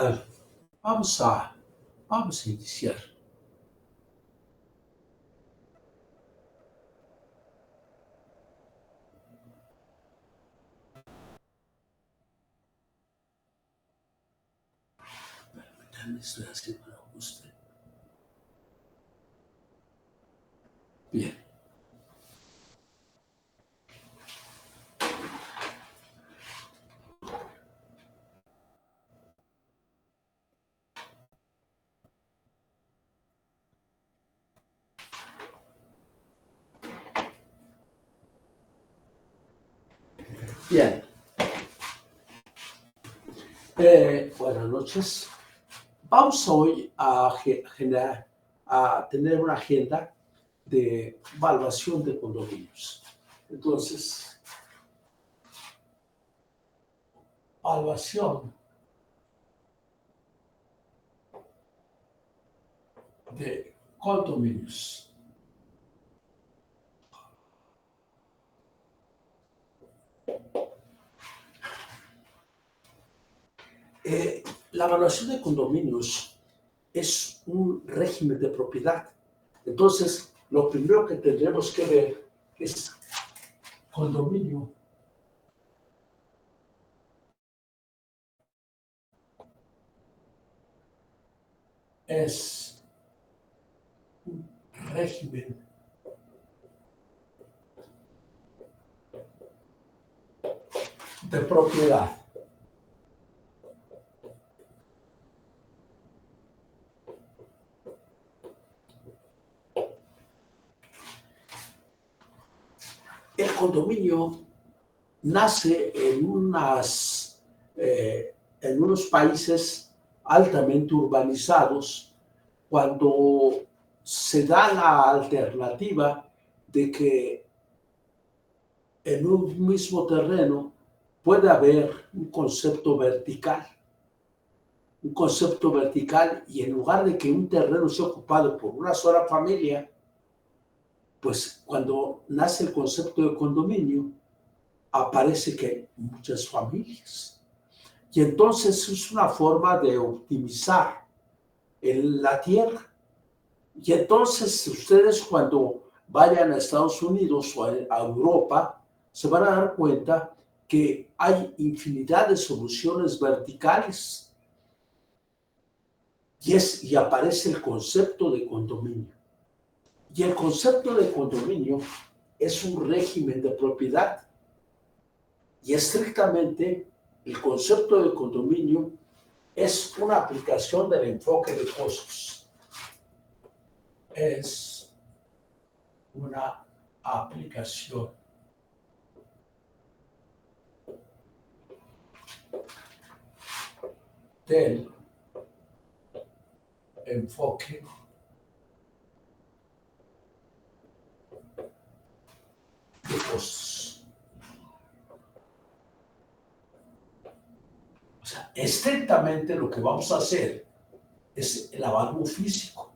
A ver, vamos a, vamos a iniciar. Permítanme, estoy haciendo el ajuste. Bien. Bien. Buenas noches. Vamos hoy a tener una agenda de evaluación de condominios. Entonces, evaluación de condominios. La evaluación de condominios es un régimen de propiedad. Entonces, lo primero que tendremos que ver es condominio. Es un régimen de propiedad. El condominio nace en unos países altamente urbanizados cuando se da la alternativa de que en un mismo terreno puede haber un concepto vertical y en lugar de que un terreno sea ocupado por una sola familia, pues cuando nace el concepto de condominio, aparece que hay muchas familias. Y entonces es una forma de optimizar la tierra. Y entonces ustedes cuando vayan a Estados Unidos o a Europa, se van a dar cuenta que hay infinidad de soluciones verticales y aparece el concepto de condominio. Y el concepto de condominio es un régimen de propiedad. Y estrictamente el concepto de condominio es una aplicación del enfoque de costos. Es una aplicación del enfoque de costos. O sea, estrictamente lo que vamos a hacer es el avalúo físico.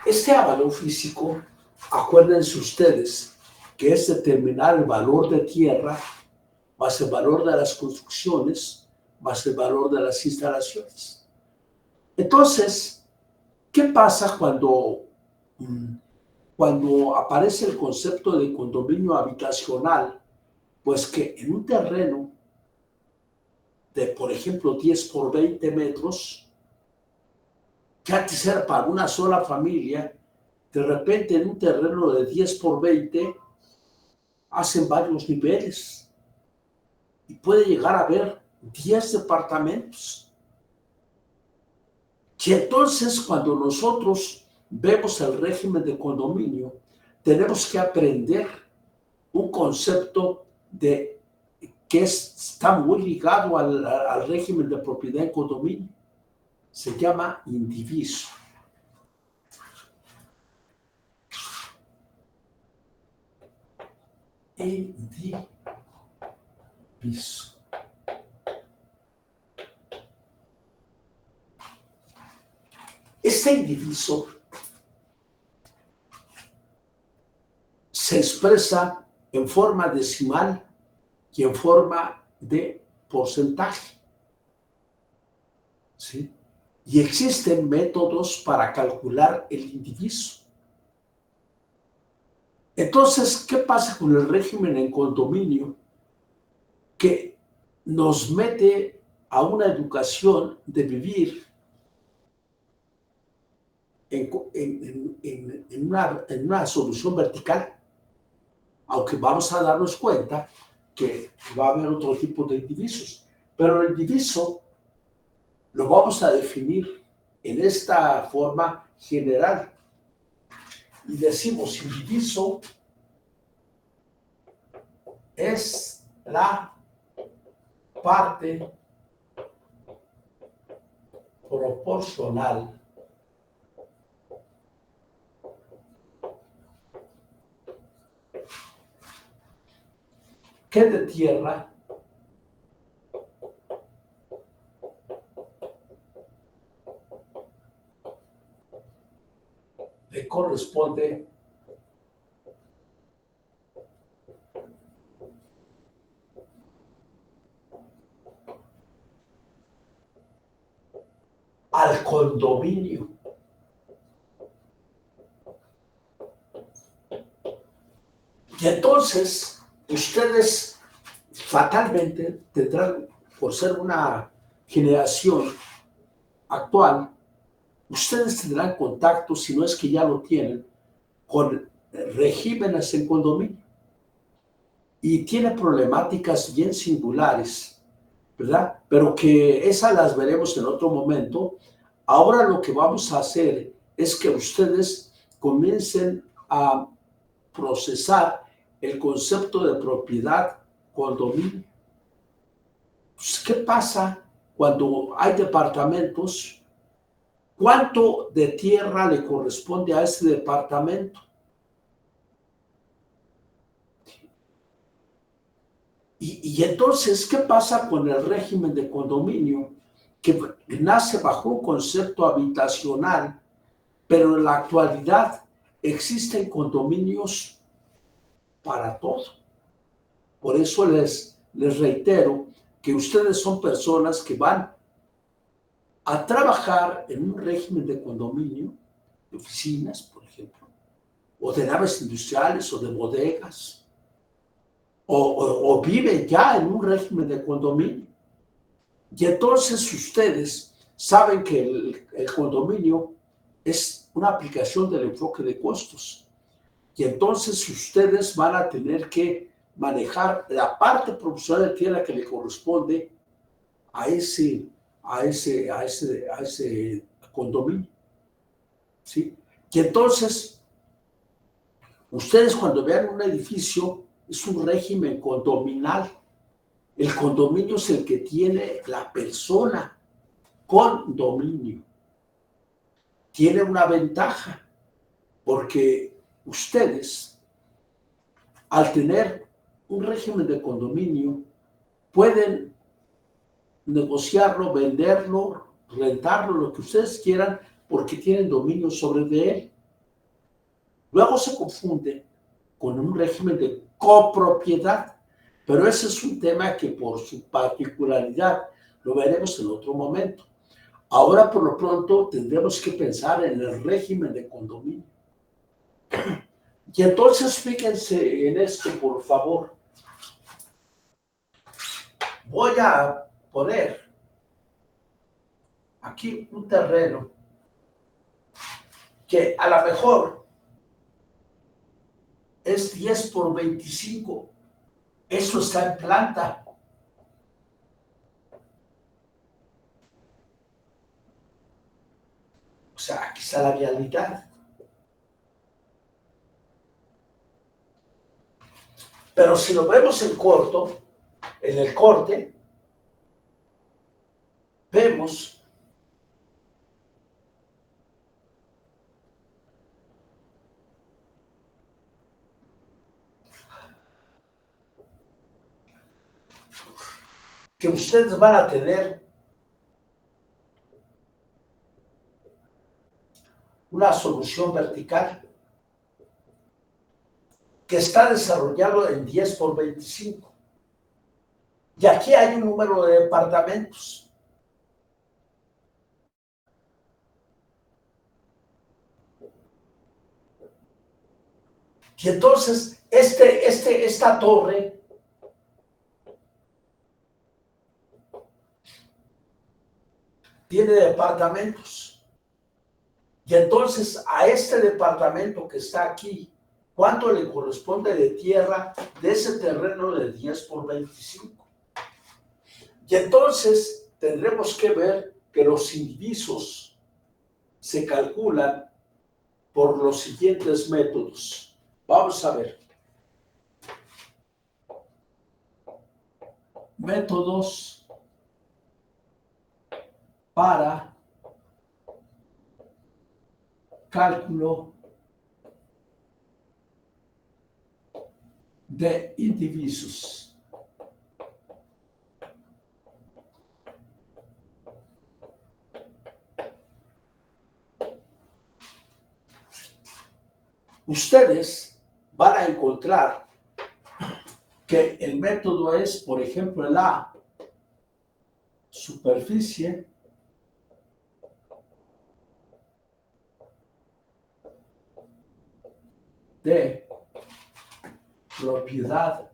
Este avalúo físico, acuérdense ustedes, que es determinar el valor de tierra más el valor de las construcciones más el valor de las instalaciones. Entonces, ¿qué pasa cuando aparece el concepto de condominio habitacional? Pues que en un terreno de, por ejemplo, 10 por 20 metros, que antes era para una sola familia, de repente en un terreno de 10 por 20 hacen varios niveles y puede llegar a haber 10 departamentos. Y entonces cuando nosotros vemos el régimen de condominio, tenemos que aprender un concepto que está muy ligado al régimen de propiedad en condominio. Se llama indiviso. Indiviso. Este indiviso se expresa en forma decimal y en forma de porcentaje. ¿Sí? Y existen métodos para calcular el indiviso. Entonces, ¿qué pasa con el régimen en condominio? Que nos mete a una educación de vivir en una solución vertical, aunque vamos a darnos cuenta que va a haber otro tipo de indivisos. Pero el indiviso lo vamos a definir en esta forma general. Y decimos, indiviso es la parte proporcional que de tierra le corresponde al condominio. Y entonces ustedes fatalmente tendrán, por ser una generación actual, ustedes tendrán contacto, si no es que ya lo tienen, con regímenes en condominio. Y tiene problemáticas bien singulares, ¿verdad? Pero que esas las veremos en otro momento. Ahora lo que vamos a hacer es que ustedes comiencen a procesar el concepto de propiedad condominio. Pues, ¿qué pasa cuando hay departamentos? ¿Cuánto de tierra le corresponde a ese departamento? Y entonces, ¿qué pasa con el régimen de condominio? Que nace bajo un concepto habitacional, pero en la actualidad existen condominios para todo. Por eso les reitero que ustedes son personas que van a trabajar en un régimen de condominio, de oficinas, por ejemplo, o de naves industriales o de bodegas, o viven ya en un régimen de condominio. Y entonces ustedes saben que el condominio es una aplicación del enfoque de costos. Y entonces ustedes van a tener que manejar la parte proporcional de tierra que le corresponde a ese condominio. ¿Sí? Y entonces, ustedes cuando vean un edificio, es un régimen condominal. El condominio es el que tiene la persona con dominio. Tiene una ventaja, porque ustedes, al tener un régimen de condominio, pueden negociarlo, venderlo, rentarlo, lo que ustedes quieran, porque tienen dominio sobre de él. Luego se confunde con un régimen de copropiedad, pero ese es un tema que por su particularidad lo veremos en otro momento. Ahora, por lo pronto, tendremos que pensar en el régimen de condominio. Y entonces, fíjense en esto, por favor. Voy a poner aquí un terreno que a lo mejor es 10 por 25. Eso está en planta. O sea, aquí está la vialidad. Pero si lo vemos en corto, en el corte, vemos que ustedes van a tener una solución vertical que está desarrollado en 10 por 25. Y aquí hay un número de departamentos. Y entonces, esta torre tiene departamentos. Y entonces, a este departamento que está aquí, ¿cuánto le corresponde de tierra de ese terreno de 10 por 25? Y entonces, tendremos que ver que los indivisos se calculan por los siguientes métodos. Vamos a ver. Métodos para cálculo de indivisos. Ustedes van a encontrar que el método es, por ejemplo, la superficie de propiedad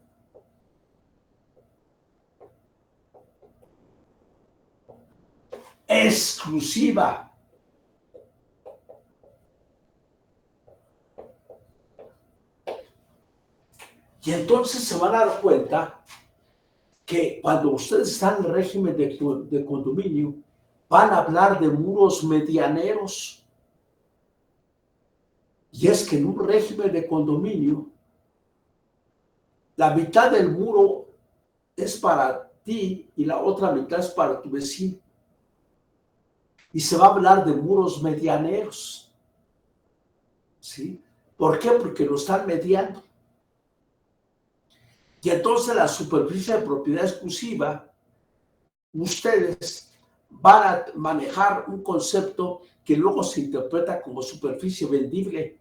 exclusiva. Y entonces se van a dar cuenta que cuando ustedes están en el régimen de condominio, van a hablar de muros medianeros. Y es que en un régimen de condominio, la mitad del muro es para ti y la otra mitad es para tu vecino. Y se va a hablar de muros medianeros. ¿Sí? ¿Por qué? Porque lo están mediando. Y entonces la superficie de propiedad exclusiva, ustedes van a manejar un concepto que luego se interpreta como superficie vendible.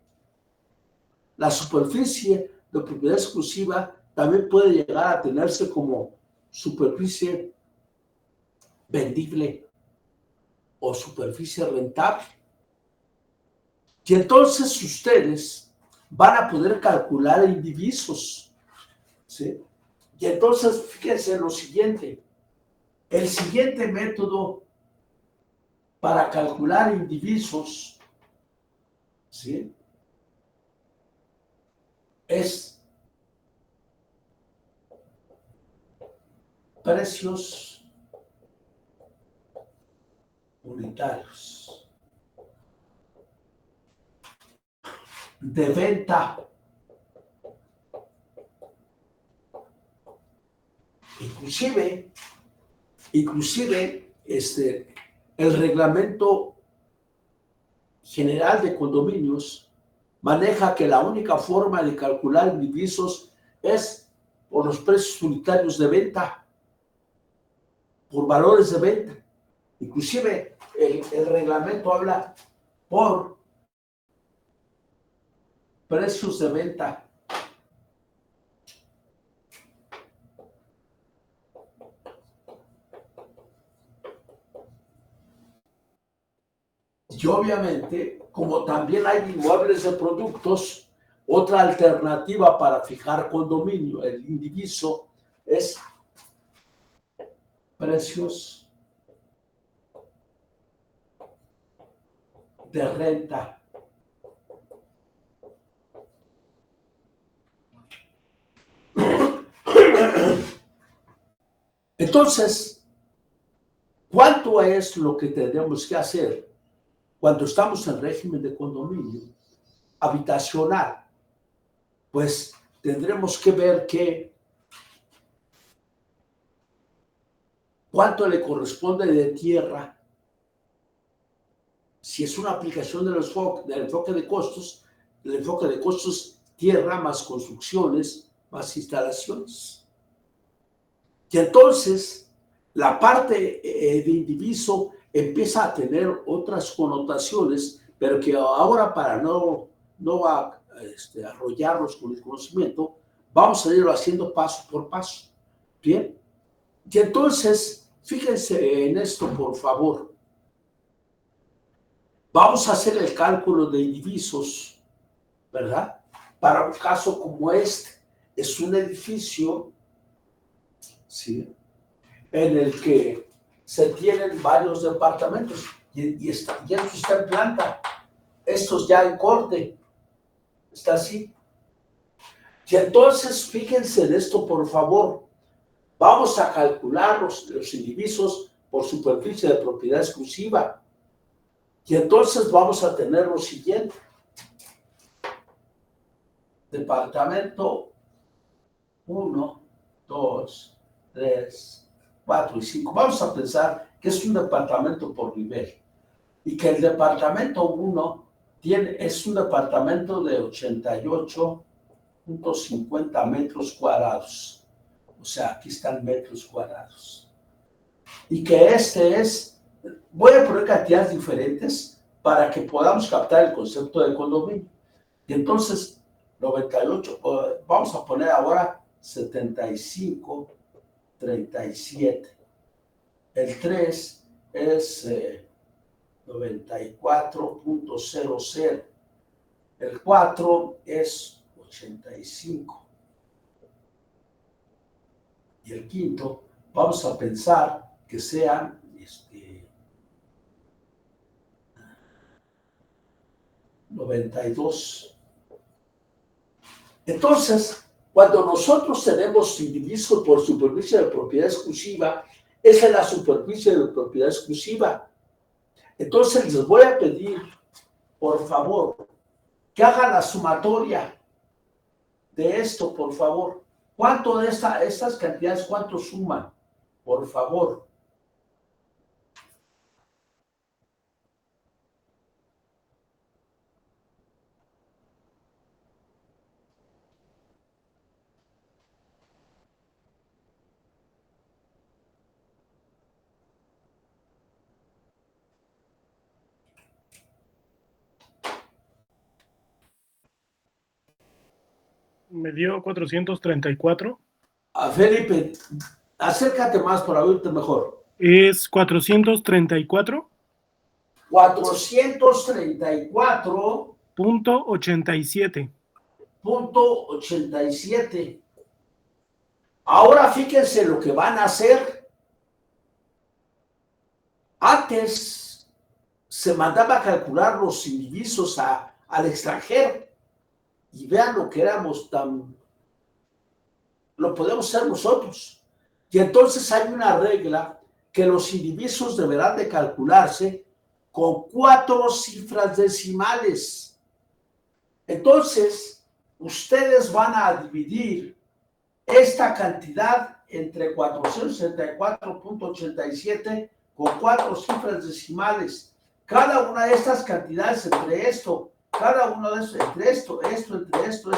La superficie de propiedad exclusiva también puede llegar a tenerse como superficie vendible o superficie rentable. Y entonces ustedes van a poder calcular indivisos. ¿Sí? Y entonces, fíjense lo siguiente. El siguiente método para calcular indivisos, ¿sí?, es precios unitarios de venta. Inclusive el reglamento general de condominios maneja que la única forma de calcular indivisos es por los precios unitarios de venta, por valores de venta. Inclusive el reglamento habla por precios de venta. Y obviamente, como también hay inmuebles de productos, otra alternativa para fijar condominio, el indiviso, es precios de renta. Entonces, ¿cuánto es lo que tendremos que hacer cuando estamos en régimen de condominio habitacional? Pues tendremos que ver cuánto le corresponde de tierra. Si es una aplicación del enfoque de costos, el enfoque de costos, tierra más construcciones más instalaciones. Y entonces la parte de indiviso empieza a tener otras connotaciones, pero que ahora para no arrollarlos con el conocimiento, vamos a irlo haciendo paso por paso. Bien. Y entonces, fíjense en esto, por favor. Vamos a hacer el cálculo de indivisos, ¿verdad? Para un caso como este, es un edificio, ¿sí?, en el que se tienen varios departamentos y esto está en planta, estos ya en corte, está así. Y entonces, fíjense en esto, por favor. Vamos a calcular los indivisos por superficie de propiedad exclusiva. Y entonces vamos a tener lo siguiente. Departamento 1, 2, 3, 4 y 5. Vamos a pensar que es un departamento por nivel. Y que el departamento 1 es un departamento de 88.50 metros cuadrados. O sea, aquí están metros cuadrados. Y que voy a poner cantidades diferentes para que podamos captar el concepto de condominio. Y entonces, 98, vamos a poner ahora 75, 37. El 3 es 94.00. El 4 es 85. Y el quinto, vamos a pensar que sean 92. Entonces, cuando nosotros tenemos indivisos por superficie de propiedad exclusiva, esa es la superficie de propiedad exclusiva. Entonces, les voy a pedir, por favor, que hagan la sumatoria de esto, por favor. ¿Cuánto de estas cantidades, cuánto suman? Por favor. Me dio 434. Felipe, acércate más para oírte mejor. ¿Es 434? 434.87. Punto 87. Ahora fíjense lo que van a hacer. Antes se mandaba a calcular los indivisos al extranjero. Y vean lo que éramos lo podemos hacer nosotros. Y entonces hay una regla que los indivisos deberán de calcularse con 4 cifras decimales. Entonces, ustedes van a dividir esta cantidad entre 464.87 con 4 cifras decimales. Cada una de estas cantidades entre esto, cada uno de estos, entre esto, entre esto,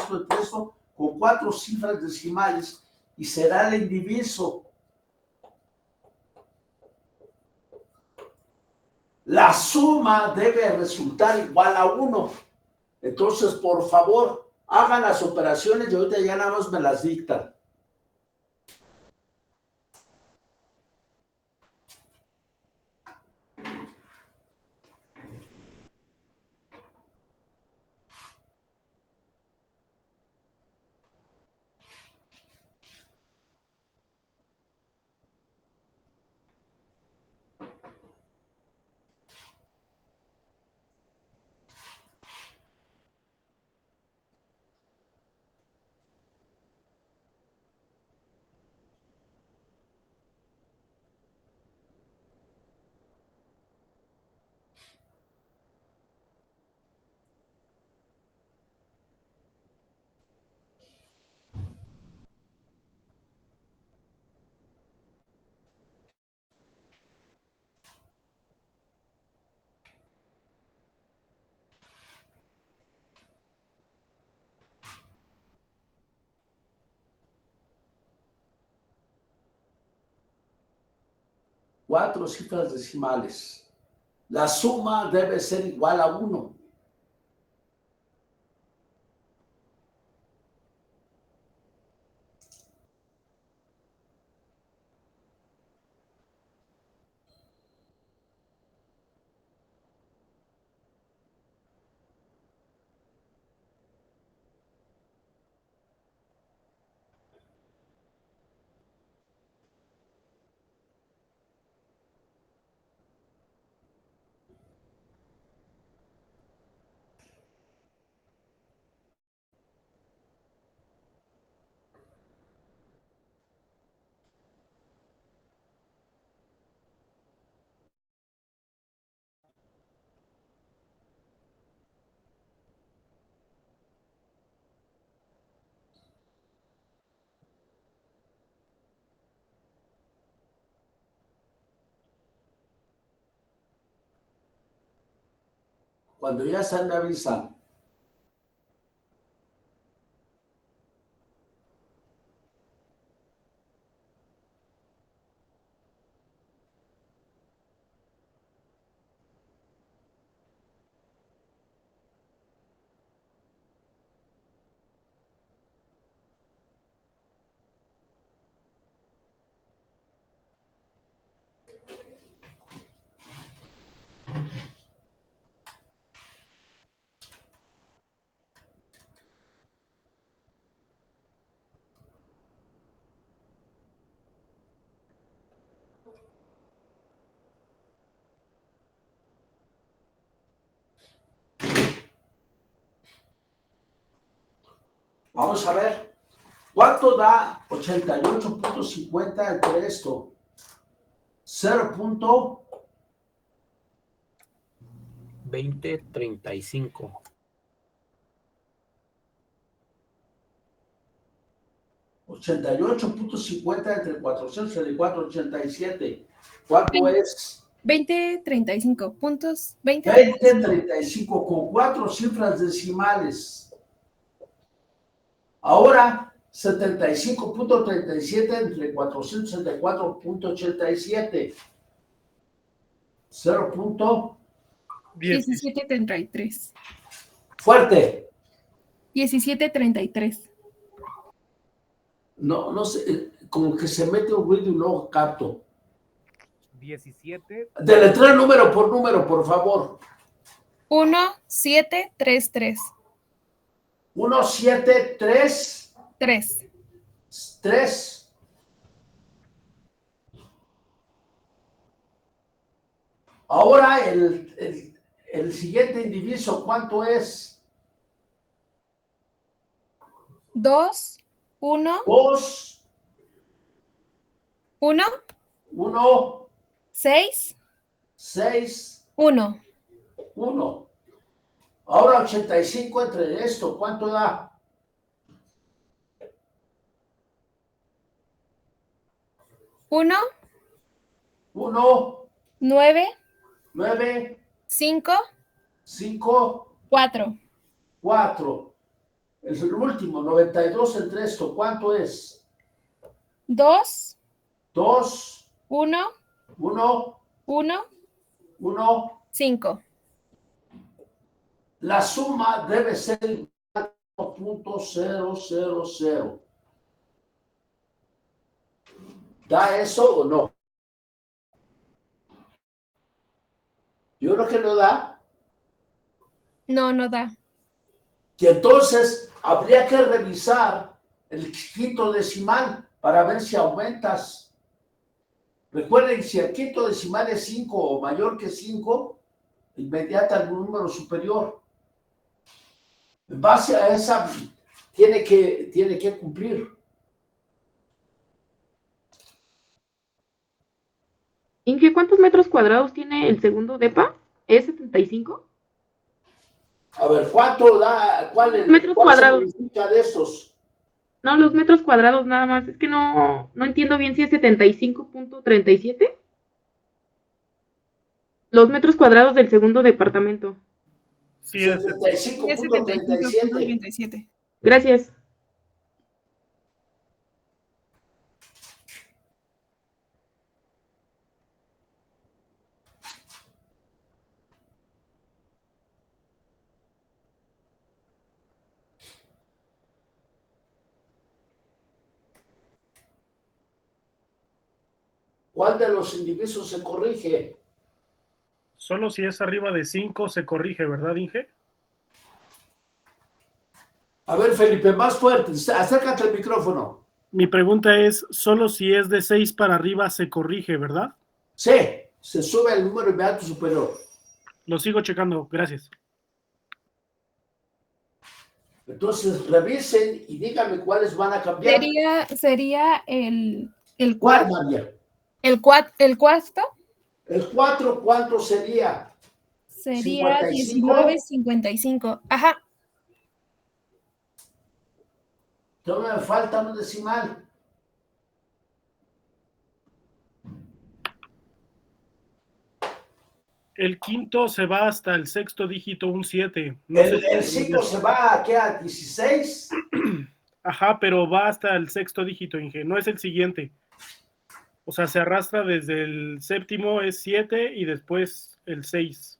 con 4 cifras decimales, y será el indiviso. La suma debe resultar igual a 1. Entonces, por favor, hagan las operaciones y ahorita ya nada más me las dictan. Cuatro cifras decimales. La suma debe ser igual a 1. Cuando ya están, me avisan. Vamos a ver. ¿Cuánto da 88.50 entre esto? 20.35. 88.50 entre 434.87. ¿Cuánto es? 20.35 puntos. 20.35 con 4 cifras decimales. Ahora, 75.37 entre 464.87. 0. 17.33. Fuerte. 17.33. No sé, como que se mete un ruido y no capto. 17. Deletrea número, por favor. 1733. 1733. 3. Ahora el siguiente indiviso, ¿cuánto es? 2. 1. 2, 1. 1, 6. 6, 1. 1. Ahora 85 entre esto, ¿cuánto da? 1. 1, 9. 9, 5. 5, 4. 4. Es el último, 92 entre esto, ¿cuánto es? 2. 2, 1. 1, 1. 1. 5. La suma debe ser igual a 1.000. ¿Da eso o no? Yo creo que no da. No, no da. Y entonces habría que revisar el quinto decimal para ver si aumentas. Recuerden, si el quinto decimal es 5 o mayor que 5, inmediata al número superior. En base a esa, tiene que cumplir. Inge, ¿cuántos metros cuadrados tiene el segundo depa? ¿Es 75? A ver, ¿cuánto da? Metros ¿Cuál cuadrados. significa de estos? No, los metros cuadrados nada más. Es que no entiendo bien si es 75.37. Los metros cuadrados del segundo departamento. Sí, es 75.37. 75.37. Gracias. ¿Cuál de los indivisos se corrige? solo si es arriba de 5 se corrige, ¿verdad, Inge? A ver, Felipe, más fuerte. Acércate al micrófono. Mi pregunta es, solo si es de 6 para arriba se corrige, ¿verdad? Sí, se sube el número inmediato superior. Lo sigo checando, gracias. Entonces, revisen y díganme cuáles van a cambiar. Sería el ¿Cuál, cuarto. María? El cuarto El 4, ¿cuánto sería? sería 55. 19.55. Ajá. Todavía me falta un decimal. El quinto se va hasta el sexto dígito, un 7. No sé El 5 se va aquí a 16. Ajá, pero va hasta el sexto dígito, Inge. No es el siguiente. O sea, se arrastra desde el séptimo, es 7, y después el 6.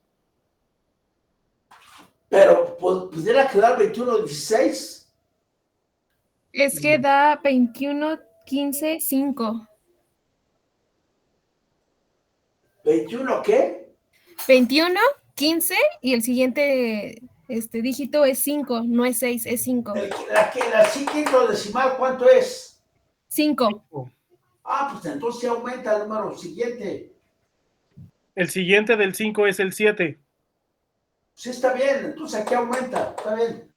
Pero pudiera quedar 21, 16. Es que da 21, 15, 5. 21, ¿qué? 21, 15 y el siguiente dígito es 5, no es 6, es 5. La siguiente decimal, ¿cuánto es? 5. Ah, pues entonces aumenta el número siguiente. El siguiente del 5 es el 7. Sí, está bien, entonces aquí aumenta, está bien.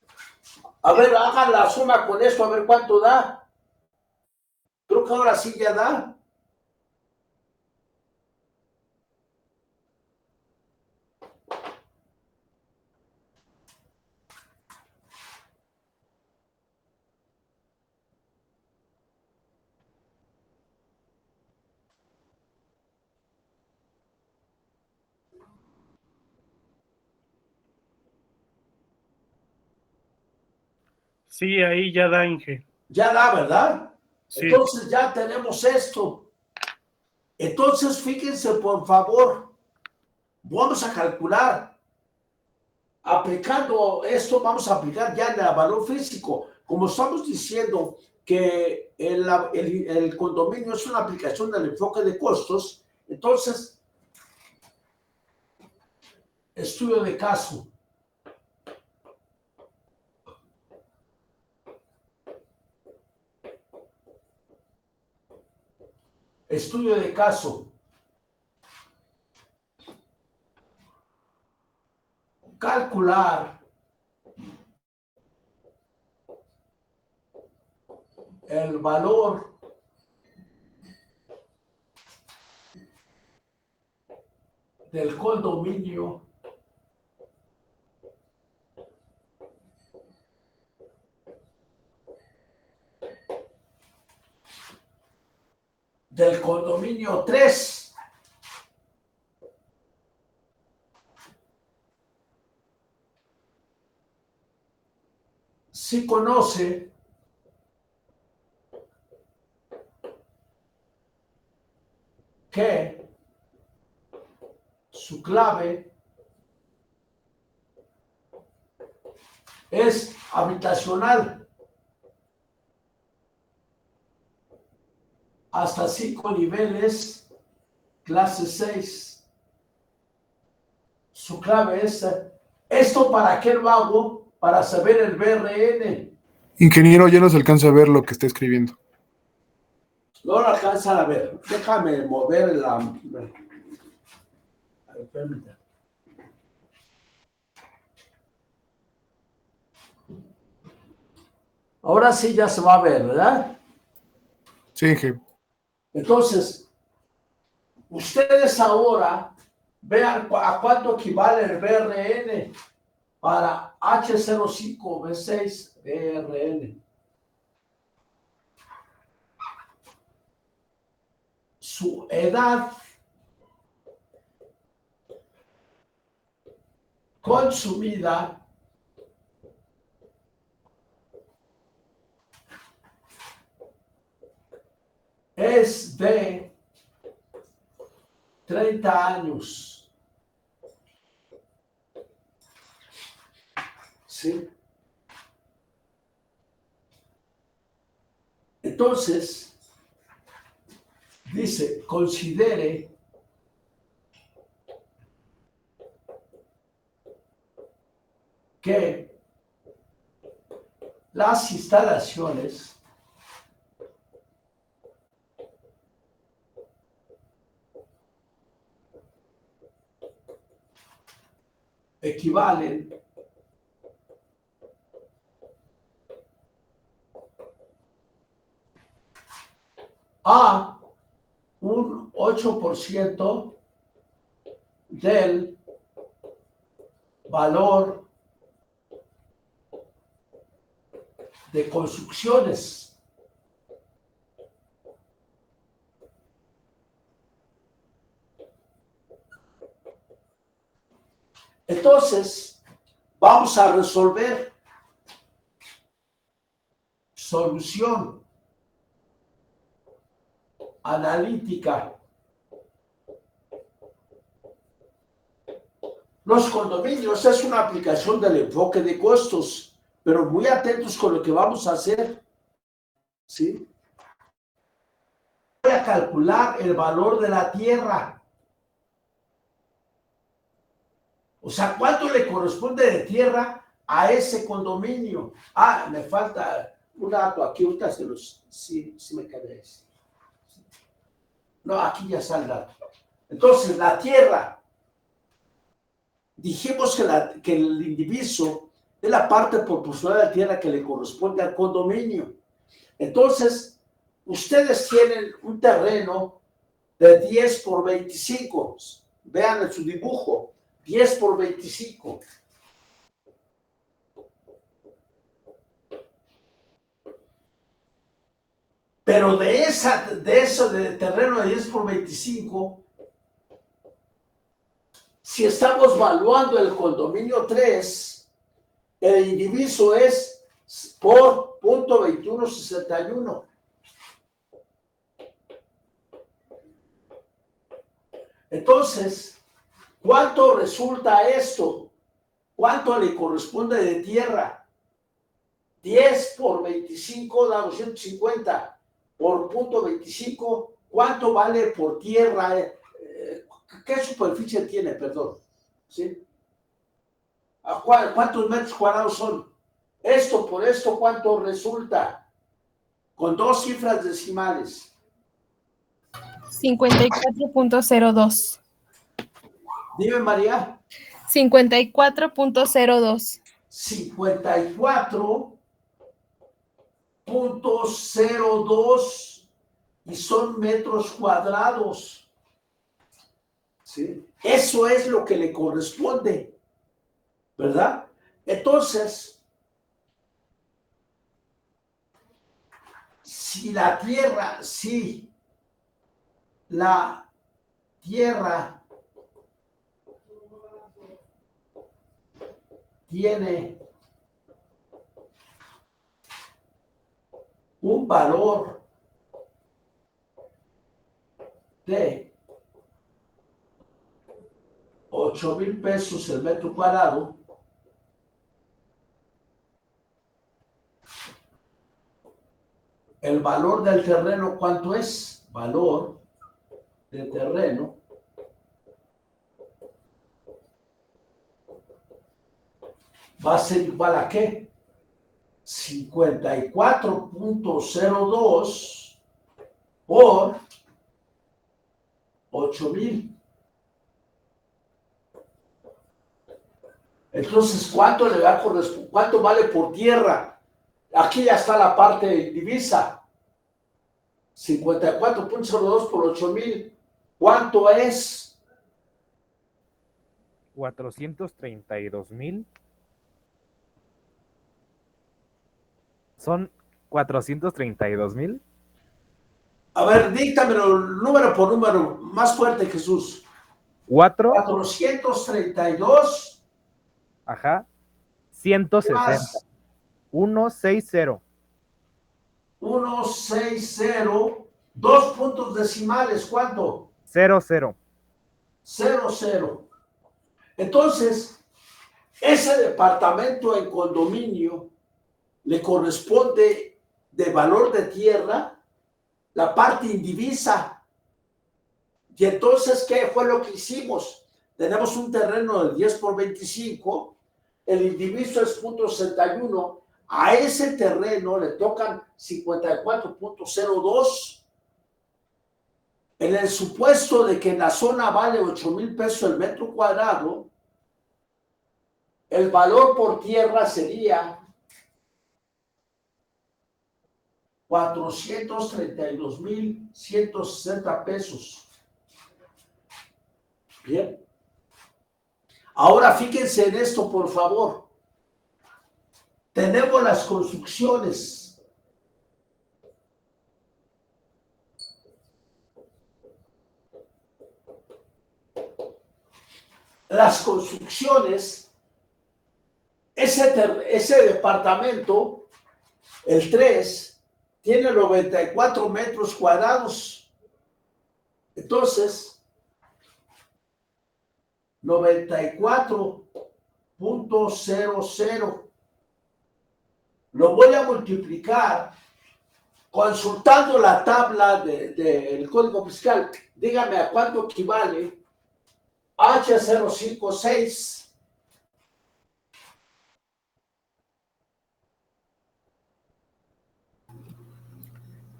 A ver, hagan la suma con esto, a ver cuánto da. Creo que ahora sí ya da. Sí, ahí ya da, Inge. Ya da, ¿verdad? Sí. Entonces ya tenemos esto. Entonces, fíjense, por favor, vamos a calcular. Aplicando esto, vamos a aplicar ya el valor físico. Como estamos diciendo que el condominio es una aplicación del enfoque de costos, entonces, estudio de caso. Estudio de caso. Calcular el valor del condominio del condominio 3. Si conoce que su clave es habitacional hasta 5 niveles, clase 6. Su clave es, ¿esto para qué lo hago? Para saber el BRN. Ingeniero, ya no se alcanza a ver lo que está escribiendo. No lo alcanzan a ver. Déjame mover la... A ver, permítame. Ahora sí ya se va a ver, ¿verdad? Sí, Inge. Entonces, ustedes ahora vean a cuánto equivale el BRN para H05B6 BRN. Su edad consumida es de 30 años. ¿Sí? Entonces, dice, considere que las instalaciones equivalen a un 8% del valor de construcciones. Entonces, vamos a resolver. Solución analítica. Los condominios es una aplicación del enfoque de costos, pero muy atentos con lo que vamos a hacer. ¿Sí? Voy a calcular el valor de la tierra. O sea, ¿cuánto le corresponde de tierra a ese condominio? Ah, me falta un dato aquí, ahorita se los... Sí me quedé. No, aquí ya está el dato. Entonces, la tierra, dijimos que el indiviso es la parte proporcional de la tierra que le corresponde al condominio. Entonces, ustedes tienen un terreno de 10 por 25. Vean en su dibujo, 10 por 25. Pero de eso de terreno de 10 por 25, si estamos valuando el condominio 3, el indiviso es por .2161. Entonces, ¿cuánto resulta esto? ¿Cuánto le corresponde de tierra? 10 por 25 da 250. Por .25, ¿cuánto vale por tierra? ¿Qué superficie tiene, perdón? ¿Sí? ¿Cuántos metros cuadrados son? Esto por esto, ¿cuánto resulta? Con dos cifras decimales. 54.02. Dime, María. 54.02. 54.02 y son metros cuadrados. ¿Sí? Eso es lo que le corresponde, ¿verdad? Entonces, si la tierra tiene un valor de 8,000 pesos el metro cuadrado, el valor del terreno, ¿cuánto es? Valor del terreno va a ser igual a ¿qué? 54.02 por 8,000. Entonces, ¿cuánto le va a corresponder? ¿Cuánto vale por tierra? Aquí ya está la parte divisa. 54.02 por 8,000. ¿Cuánto es? 432,000. Son 432,000. A ver, díctamelo número por número, más fuerte, Jesús. 432. Ajá. 160. Más 160. 160. Dos puntos decimales, ¿cuánto? 00. 00. Entonces, ese departamento en condominio le corresponde de valor de tierra la parte indivisa. Y entonces, ¿qué fue lo que hicimos? Tenemos un terreno de 10 por 25, el indiviso es .61, a ese terreno le tocan 54.02. En el supuesto de que en la zona vale 8,000 pesos el metro cuadrado, el valor por tierra sería 432,160 pesos. Bien. Ahora fíjense en esto, por favor. Tenemos las construcciones. las construcciones, ese departamento, el 3, tiene 94 metros cuadrados. Entonces, 94.00 lo voy a multiplicar consultando la tabla del Código Fiscal. Dígame a cuánto equivale H056.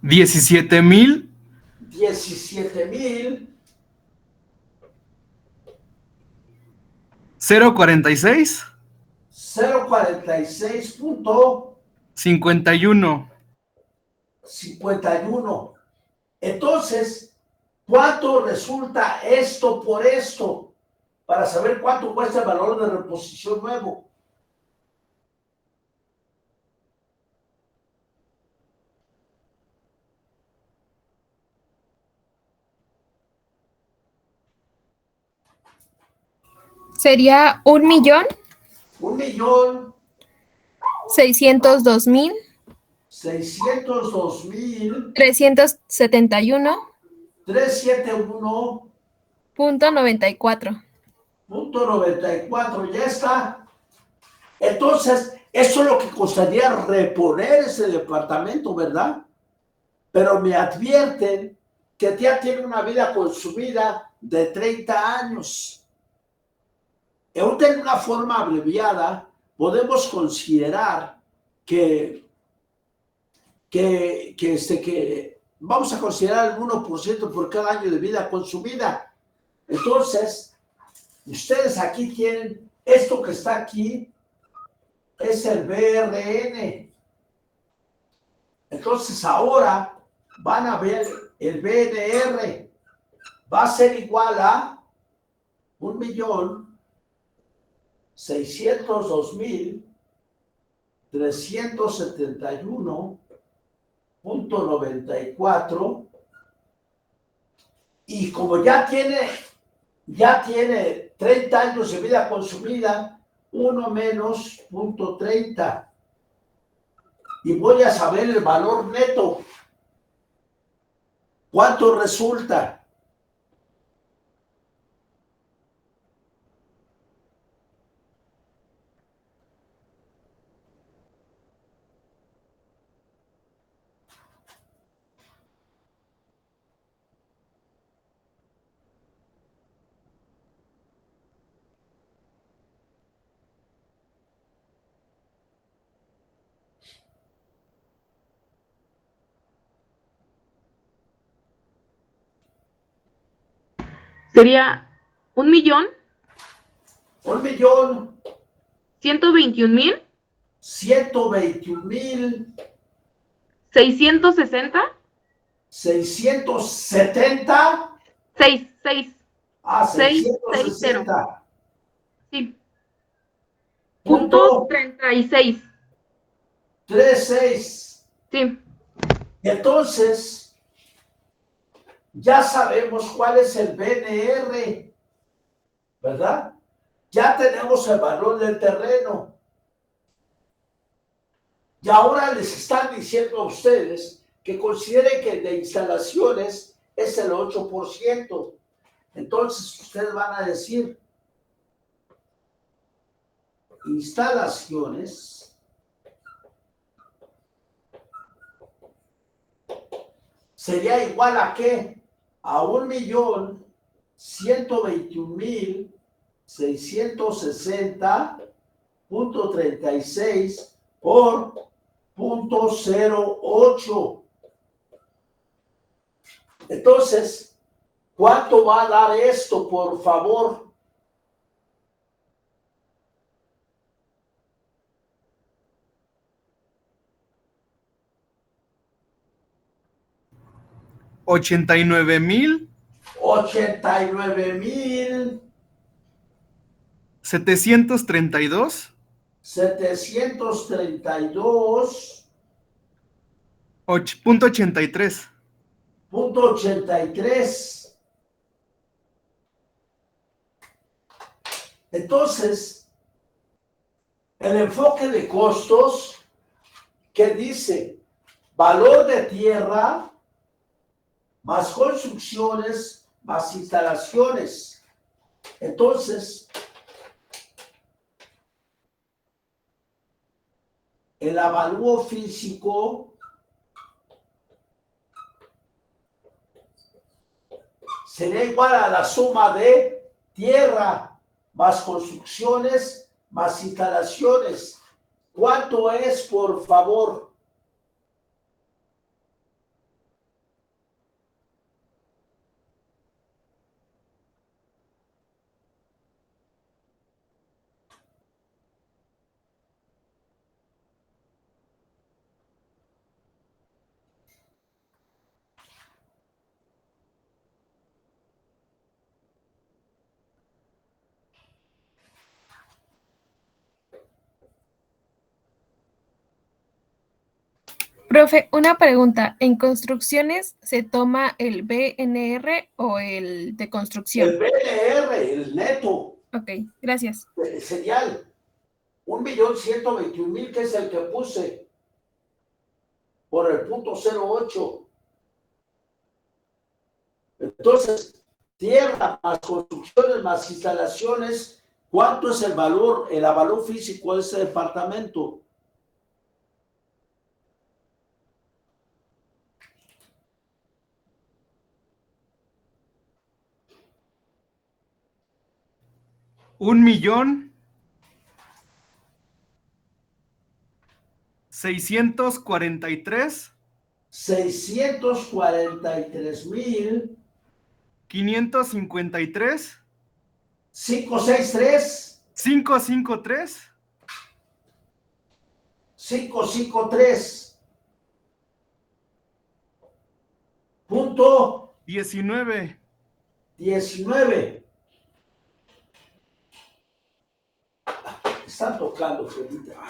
17,000 046 046.51. 51. Entonces, ¿cuánto resulta esto por esto? Para saber cuánto cuesta el valor de reposición nuevo. Sería 1.602.000 371.94. 371.94. Ya está. Entonces, eso es lo que costaría reponer ese departamento, ¿verdad? Pero me advierten que ya tiene una vida consumida de 30 años. En una forma abreviada, podemos considerar que vamos a considerar el 1% por cada año de vida consumida. Entonces, ustedes aquí tienen esto que está aquí, es el BRN. Entonces, ahora van a ver el BNR. Va a ser igual a 1.602.371.94. Y como ya tiene 30 años de vida consumida, 1 menos 0.30. Y voy a saber el valor neto. ¿Cuánto resulta? Sería 1.121.660. 670. 660. Ah, 660. 660. Sí. Punto 36. 36. Sí. Entonces, ya sabemos cuál es el BNR, ¿verdad? Ya tenemos el valor del terreno. Y ahora les están diciendo a ustedes que consideren que de instalaciones es el 8%. Entonces, ustedes van a decir, instalaciones sería igual a ¿qué? A 1.121.660.36 por 0.08. Entonces, ¿cuánto va a dar esto, por favor? $89,000 $89,732. 732.83. 83. Entonces, el enfoque de costos, que dice valor de tierra más construcciones más instalaciones. Entonces, el avalúo físico sería igual a la suma de tierra más construcciones más instalaciones. ¿Cuánto es, por favor? Profe, una pregunta. ¿En construcciones se toma el BNR o el de construcción? El BNR, el neto. Ok, gracias. Señal. 1.121.000, que es el que puse por el punto 08. Entonces, tierra más construcciones más instalaciones, ¿cuánto es el valor, el avalúo físico de ese departamento? $1,643,000 643,000 553 563 553 553 punto 19. 19. Están tocando, permítanme.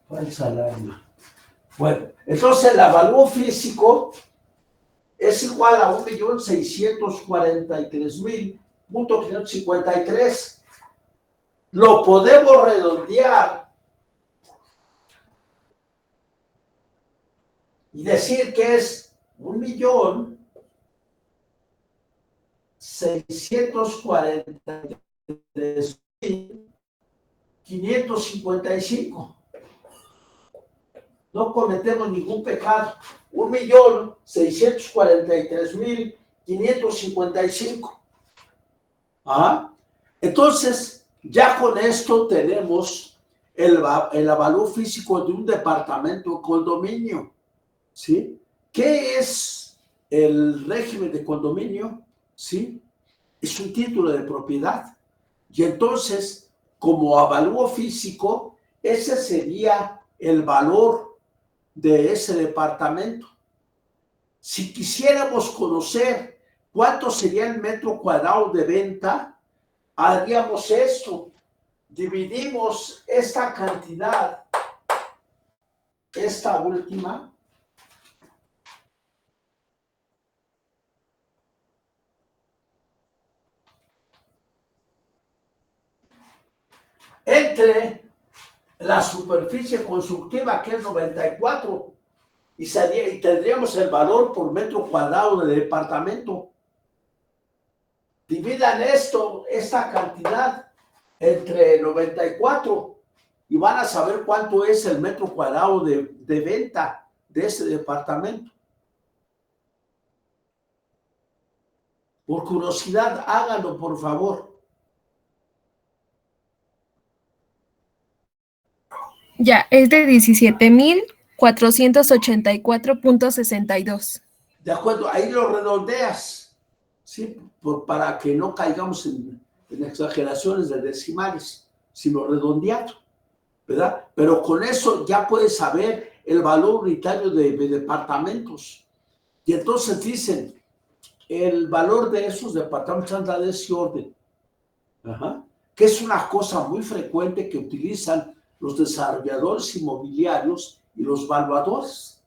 Falsa alarma. Bueno, entonces el avalúo físico es igual a 1.643.553. Lo podemos redondear y decir que es 1.643.555. No cometemos ningún pecado. 1.643.555. Entonces, ya con esto tenemos el avalúo físico de un departamento o condominio. ¿Sí? ¿Qué es el régimen de condominio? ¿Sí? Es un título de propiedad. Y entonces, como avalúo físico, ese sería el valor de ese departamento. Si quisiéramos conocer cuánto sería el metro cuadrado de venta, haríamos esto. Dividimos esta cantidad, esta última, entre la superficie constructiva, que es 94, y tendríamos el valor por metro cuadrado del departamento. Dividan esta cantidad entre 94 y van a saber cuánto es el metro cuadrado de venta de ese departamento. Por curiosidad, háganlo, por favor. Ya, es de 17,484.62. De acuerdo, ahí lo redondeas, ¿sí? Para que no caigamos en exageraciones de decimales, sino redondeado. ¿verdad? Pero con eso ya puedes saber el valor unitario de departamentos. Y entonces dicen, el valor de esos departamentos anda de ese orden. Ajá. Que es una cosa muy frecuente que utilizan los desarrolladores inmobiliarios y los valuadores.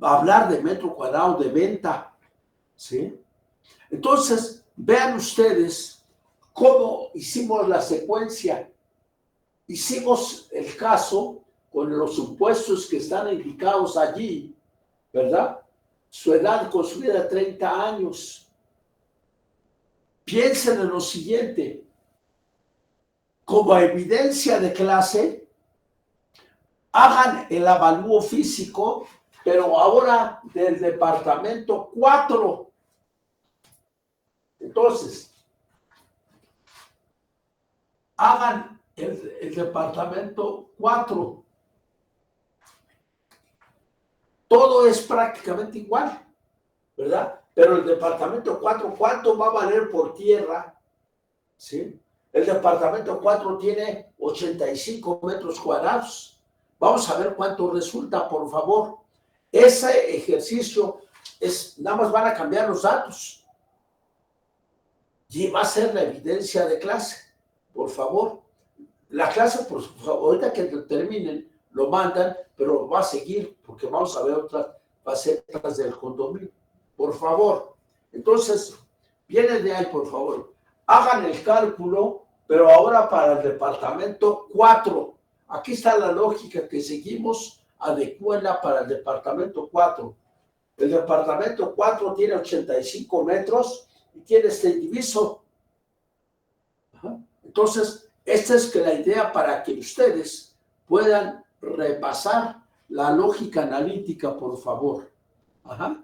Hablar de metro cuadrado de venta, ¿sí? Entonces, vean ustedes cómo hicimos la secuencia. Hicimos el caso con los supuestos que están indicados allí, ¿verdad? Su edad consumida 30 años. Piensen en lo siguiente. Como evidencia de clase, hagan el avalúo físico, pero ahora del departamento 4. Entonces, hagan el departamento 4. Todo es prácticamente igual, ¿verdad? Pero el departamento 4, ¿cuánto va a valer por tierra? ¿Sí? El departamento 4 tiene 85 metros cuadrados. Vamos a ver cuánto resulta, por favor. Ese ejercicio es, nada más van a cambiar los datos. Y va a ser la evidencia de clase, por favor. La clase, por favor, ahorita que terminen, lo mandan, pero va a seguir, porque vamos a ver otras facetas del condominio. Por favor. Entonces, viene de ahí, por favor. Hagan el cálculo, pero ahora para el departamento 4. Aquí está la lógica que seguimos, adecúenla para el departamento 4. El departamento 4 tiene 85 metros y tiene este diviso. Ajá. Entonces, esta es la idea para que ustedes puedan repasar la lógica analítica, por favor. Ajá.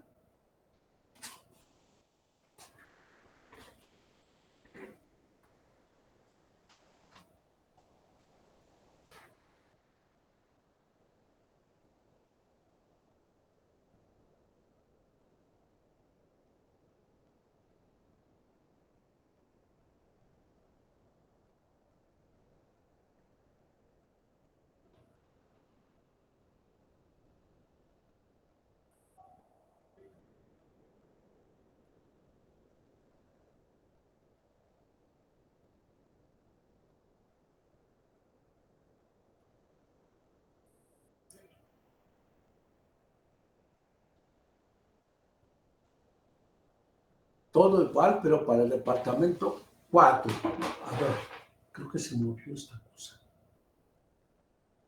Todo igual, pero para el departamento 4. A ver, creo que se movió esta cosa.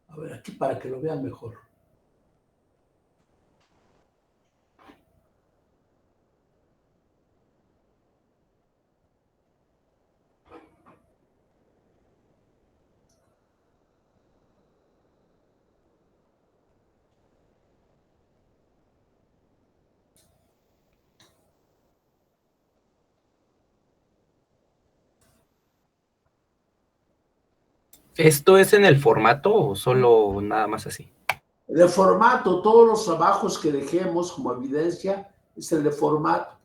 A ver, aquí para que lo vean mejor. ¿Esto es en el formato o solo nada más así? De formato, todos los trabajos que dejemos como evidencia es el de formato.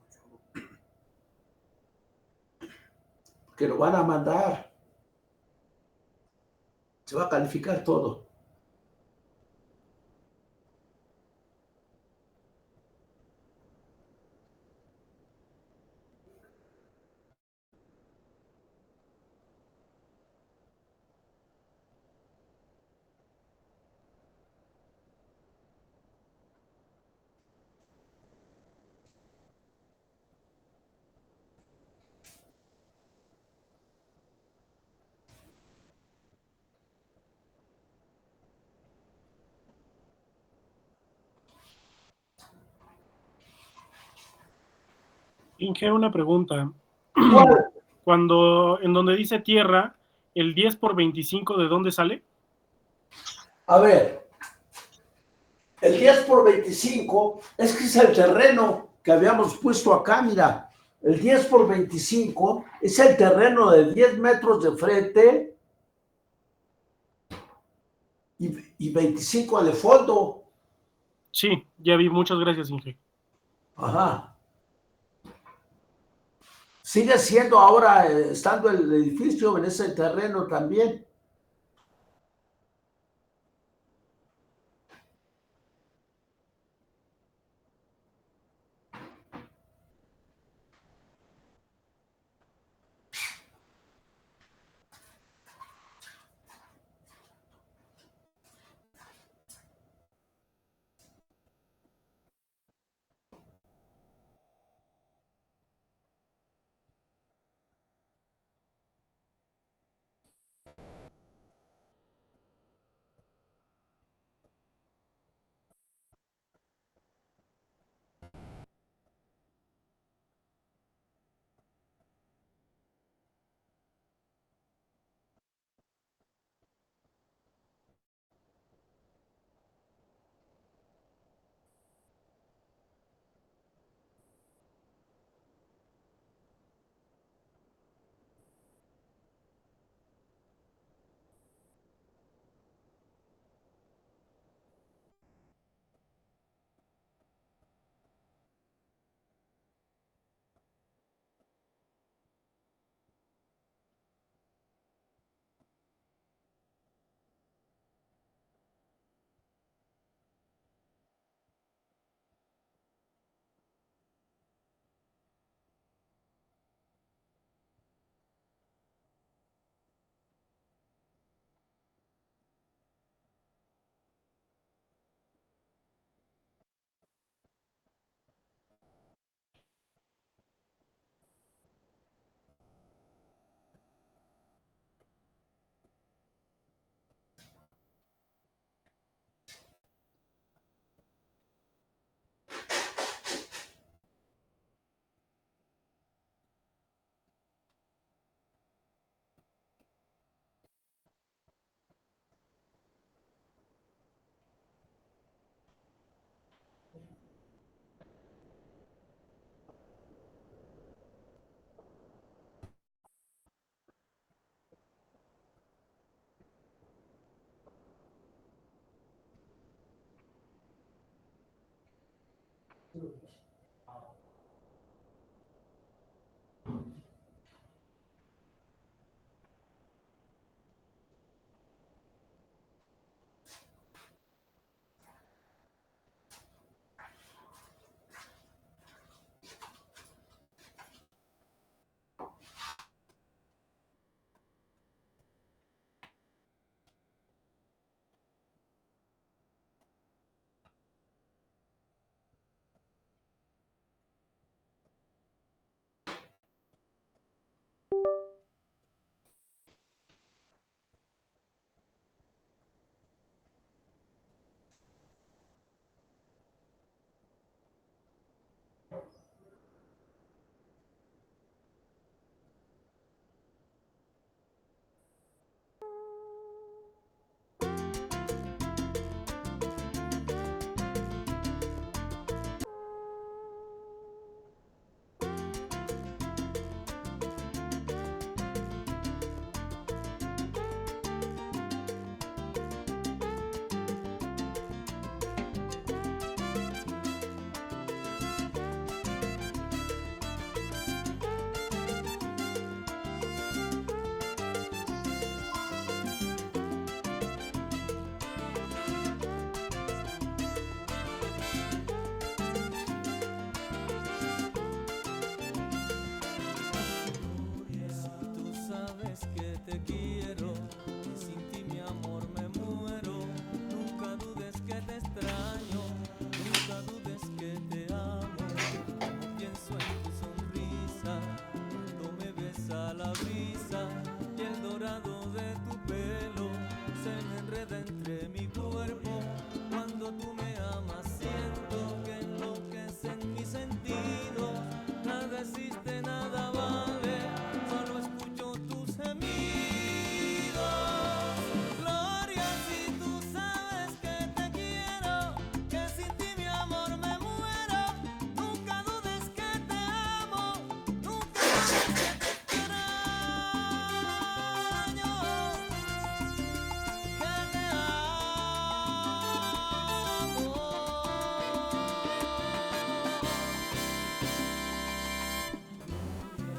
Que lo van a mandar. Se va a calificar todo. Inge, una pregunta. ¿Cuál? Cuando, en donde dice tierra, ¿el 10 por 25 de dónde sale? A ver, el 10 por 25 es que es el terreno que habíamos puesto acá, mira. El 10 por 25 es el terreno de 10 metros de frente y 25 de fondo. Sí, ya vi. Muchas gracias, Inge. Ajá. Sigue siendo ahora, estando el edificio en ese terreno también.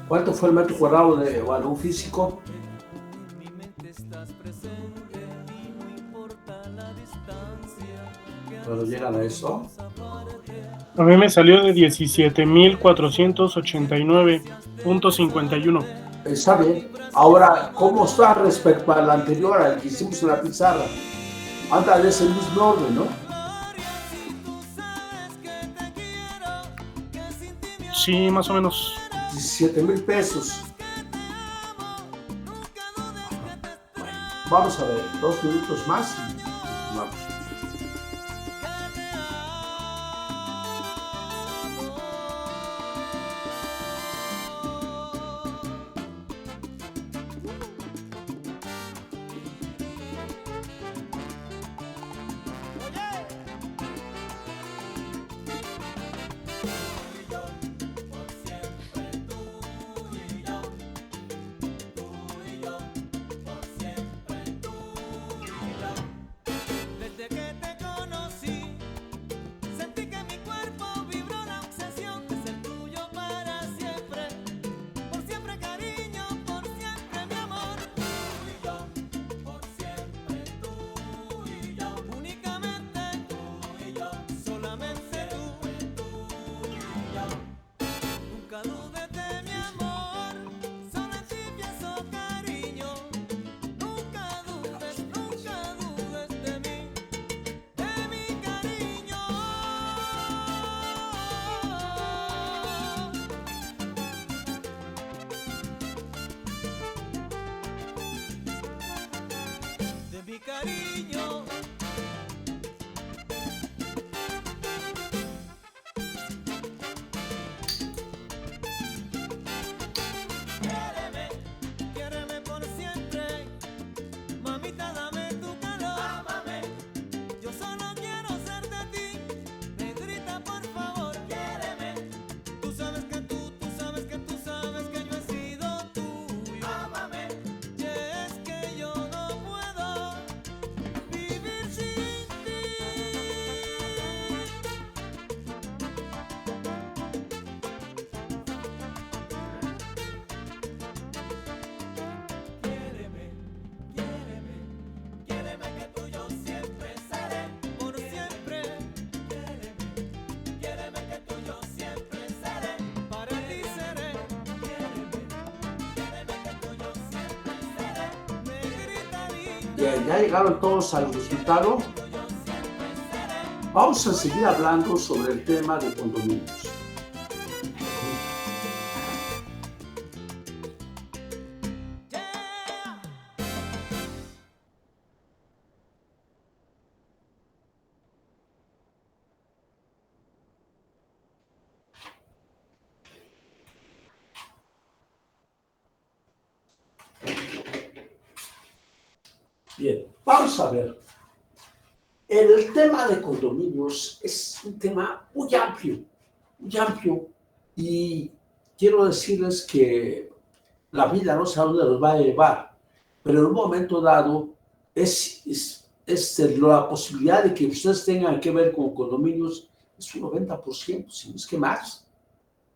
¿Cuánto fue el metro cuadrado de balón físico? ¿Cuándo llegan a eso? A mí me salió de 17,489.51. Está bien. Ahora, ¿cómo está respecto al anterior, al que hicimos en la pizarra? Anda de ese mismo orden, ¿no? Sí, más o menos. 17,000 pesos. Bueno, vamos a ver, 2 minutos más y vamos. Cariño. Quiéreme por siempre, mamita, dame tu calor. Ámame. Yo solo quiero ser de ti, negrita, por favor. Quiéreme. Tú sabes que tú sabes que tú sabes que yo he sido tuyo. Ámame. Y es que yo no puedo Ya llegaron todos al resultado. Vamos a seguir hablando sobre el tema de condominios. Bien, vamos a ver. El tema de condominios es un tema muy amplio, y quiero decirles que la vida no sé a dónde los va a llevar, pero en un momento dado es la posibilidad de que ustedes tengan que ver con condominios es un 90%, si no es que más,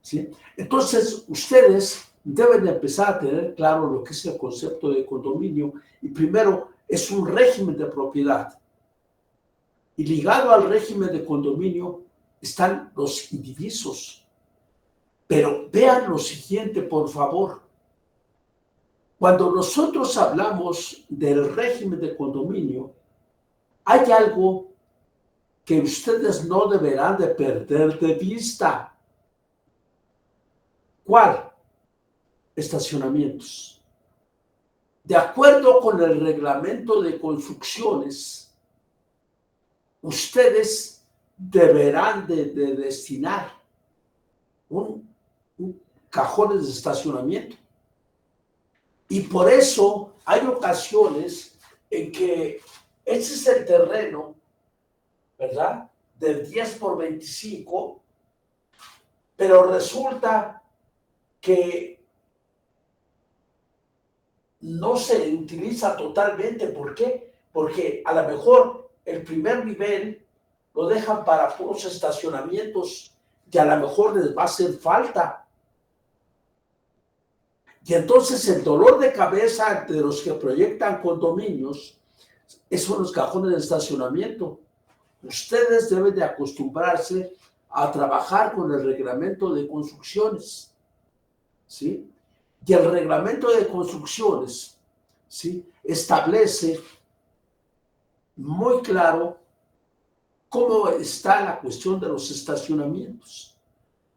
¿sí? Entonces, ustedes deben de empezar a tener claro lo que es el concepto de condominio, y primero es un régimen de propiedad. Y ligado al régimen de condominio están los indivisos. Pero vean lo siguiente, por favor. Cuando nosotros hablamos del régimen de condominio, hay algo que ustedes no deberán de perder de vista. ¿Cuál? Estacionamientos. De acuerdo con el reglamento de construcciones, ustedes deberán de destinar un cajones de estacionamiento. Y por eso hay ocasiones en que ese es el terreno, ¿verdad? Del 10 por 25, pero resulta que no se utiliza totalmente. ¿Por qué? Porque a lo mejor el primer nivel lo dejan para puros estacionamientos y a lo mejor les va a hacer falta. Y entonces el dolor de cabeza de los que proyectan condominios son los cajones de estacionamiento. Ustedes deben de acostumbrarse a trabajar con el reglamento de construcciones, ¿sí? Y el reglamento de construcciones, ¿sí?, establece muy claro cómo está la cuestión de los estacionamientos.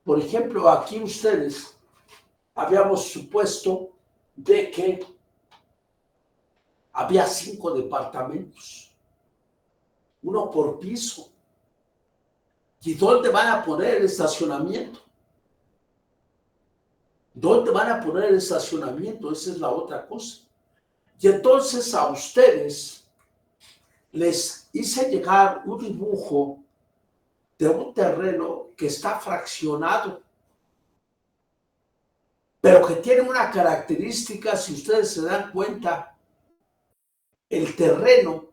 Por ejemplo, aquí ustedes habíamos supuesto de que había 5 departamentos, uno por piso. ¿Y dónde van a poner el estacionamiento? ¿Dónde van a poner el estacionamiento? Esa es la otra cosa. Y entonces a ustedes les hice llegar un dibujo de un terreno que está fraccionado, pero que tiene una característica. Si ustedes se dan cuenta, el terreno,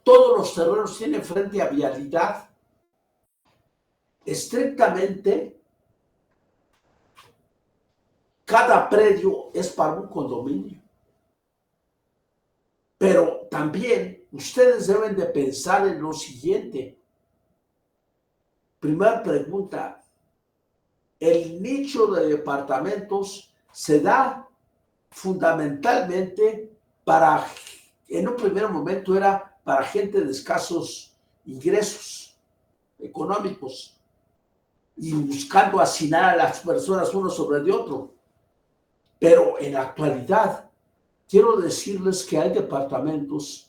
todos los terrenos tienen frente a vialidad. Estrictamente, cada predio es para un condominio. Pero también ustedes deben de pensar en lo siguiente. Primera pregunta: el nicho de departamentos se da fundamentalmente para, en un primer momento era para gente de escasos ingresos económicos y buscando hacinar a las personas uno sobre de otro. Pero en la actualidad, quiero decirles que hay departamentos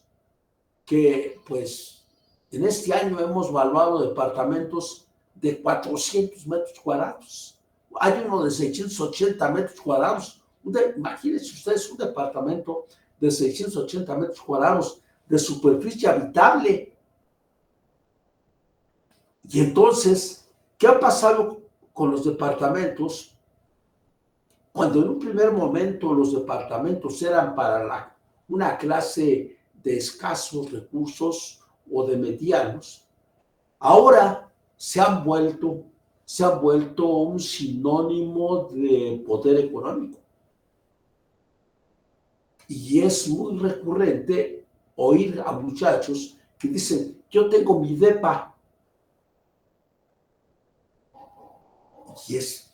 que, pues, en este año hemos valuado departamentos de 400 metros cuadrados. Hay uno de 680 metros cuadrados. Imagínense ustedes un departamento de 680 metros cuadrados de superficie habitable. Y entonces, ¿qué ha pasado con los departamentos? Cuando en un primer momento los departamentos eran para una clase de escasos recursos o de medianos, ahora se han vuelto un sinónimo de poder económico. Y es muy recurrente oír a muchachos que dicen: yo tengo mi depa.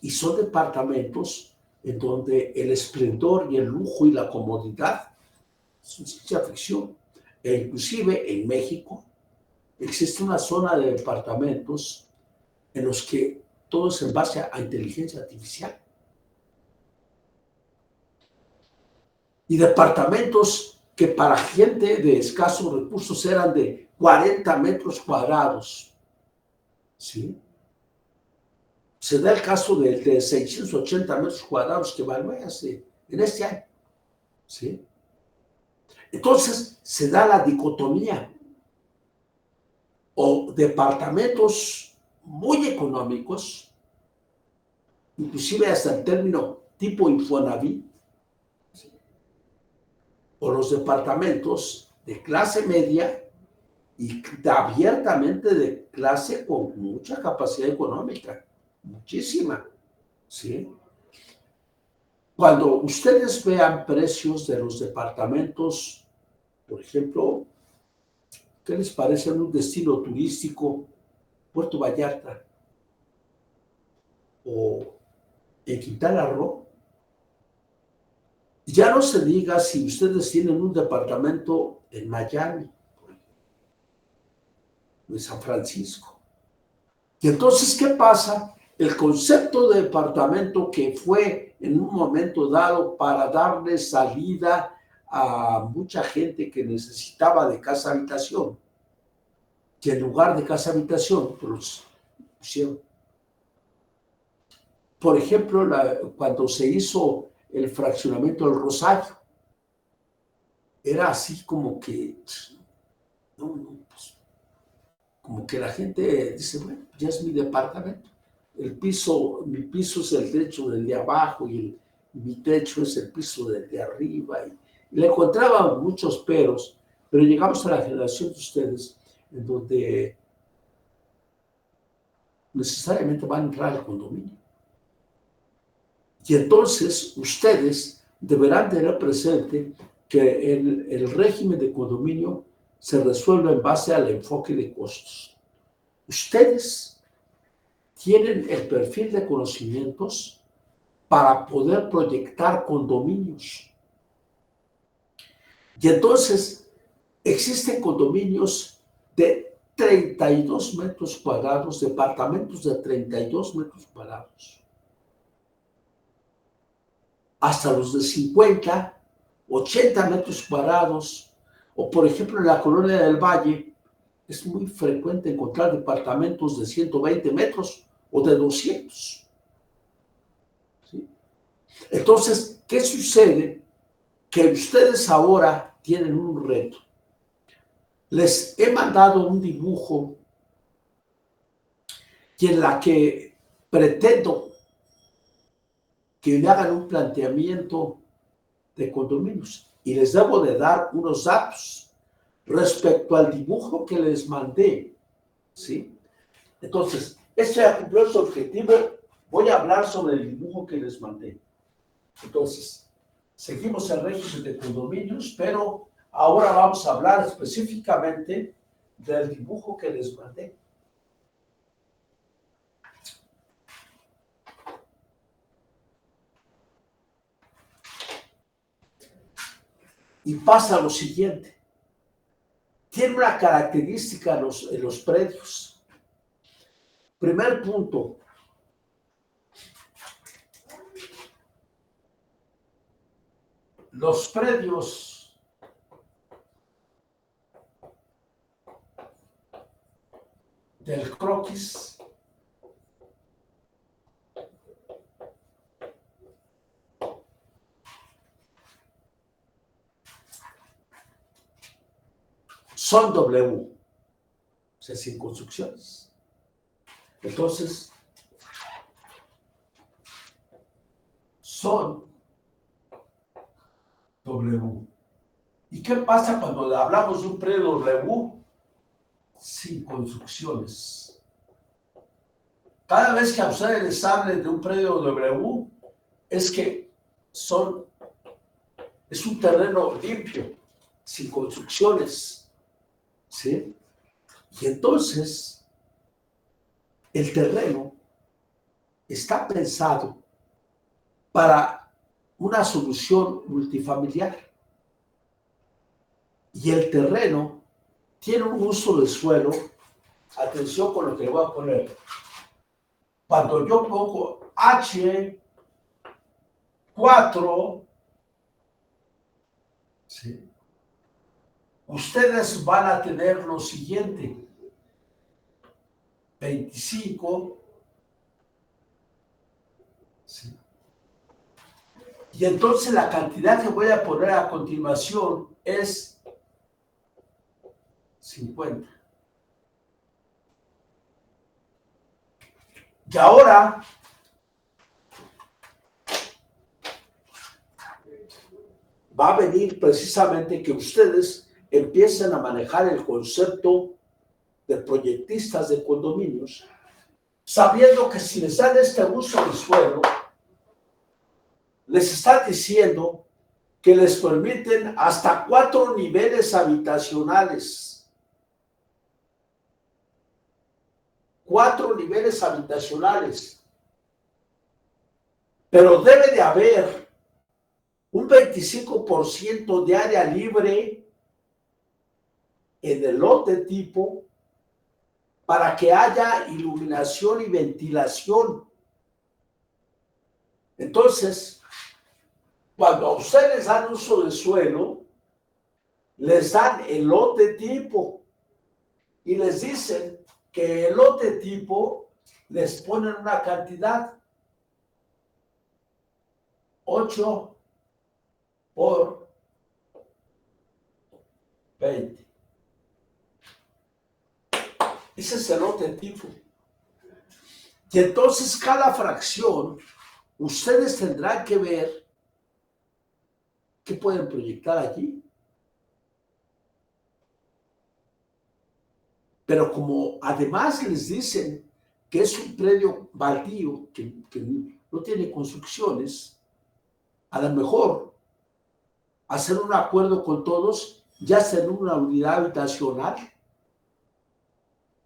Y son departamentos en donde el esplendor y el lujo y la comodidad es una ciencia ficción. E inclusive en México existe una zona de departamentos en los que todo es en base a inteligencia artificial. Y departamentos que para gente de escasos recursos eran de 40 metros cuadrados. ¿Sí? Se da el caso de 680 metros cuadrados que evalué en este año. ¿Sí? Entonces se da la dicotomía o departamentos muy económicos, inclusive hasta el término tipo Infonavit, ¿sí? O los departamentos de clase media y abiertamente de clase con mucha capacidad económica, muchísima, ¿sí? Cuando ustedes vean precios de los departamentos, por ejemplo, ¿qué les parece en un destino turístico, Puerto Vallarta o en Quintana Roo? Ya no se diga si ustedes tienen un departamento en Miami, en San Francisco. Y entonces, ¿qué pasa? El concepto de departamento que fue en un momento dado para darle salida a mucha gente que necesitaba de casa habitación, que en lugar de casa habitación, pues los pusieron. Por ejemplo, cuando se hizo el fraccionamiento del Rosario, era así como que, pues, como que la gente dice, bueno, ya es mi departamento. Mi piso es el techo del de abajo y mi techo es el piso del de arriba. Y le encontraba muchos peros, pero llegamos a la generación de ustedes en donde necesariamente van a entrar al condominio. Y entonces ustedes deberán tener presente que el régimen de condominio se resuelve en base al enfoque de costos. Ustedes tienen el perfil de conocimientos para poder proyectar condominios. Y entonces existen condominios de 32 metros cuadrados, departamentos de 32 metros cuadrados, hasta los de 50, 80 metros cuadrados, o por ejemplo en la Colonia del Valle, es muy frecuente encontrar departamentos de 120 metros o de 200. ¿Sí? Entonces, ¿qué sucede? Que ustedes ahora tienen un reto. Les he mandado un dibujo y en la que pretendo que le hagan un planteamiento de condominios y les debo de dar unos datos respecto al dibujo que les mandé, ¿sí? Entonces, este ya cumplió su objetivo. Voy a hablar sobre el dibujo que les mandé. Entonces, seguimos el régimen de condominios, pero ahora vamos a hablar específicamente del dibujo que les mandé. Y pasa lo siguiente. Tiene una característica en los predios. Primer punto. Los predios del croquis son W, o sea, sin construcciones. Entonces, son W. ¿Y qué pasa cuando hablamos de un predio W sin construcciones? Cada vez que a ustedes les hablen de un predio W, es que es un terreno limpio, sin construcciones. ¿Sí? Y entonces, el terreno está pensado para una solución multifamiliar. y el terreno tiene un uso de suelo. Atención con lo que le voy a poner. Cuando yo pongo H4, ¿sí?, ustedes van a tener lo siguiente: 25, ¿sí?, y entonces la cantidad que voy a poner a continuación es 50. Y ahora va a venir precisamente que ustedes empiecen a manejar el concepto de proyectistas de condominios, sabiendo que si les dan este uso del suelo, les está diciendo que les permiten hasta 4 niveles habitacionales. 4 niveles habitacionales. Pero debe de haber un 25% de área libre en el lote tipo para que haya iluminación y ventilación. Entonces, cuando a ustedes dan uso de suelo, les dan el lote tipo y les dicen que el lote tipo les ponen una cantidad, 8 por 20. Ese es el lote tipo. Y entonces cada fracción, ustedes tendrán que ver qué pueden proyectar allí. Pero como además les dicen que es un predio baldío, que no tiene construcciones, a lo mejor hacer un acuerdo con todos, ya sea en una unidad habitacional.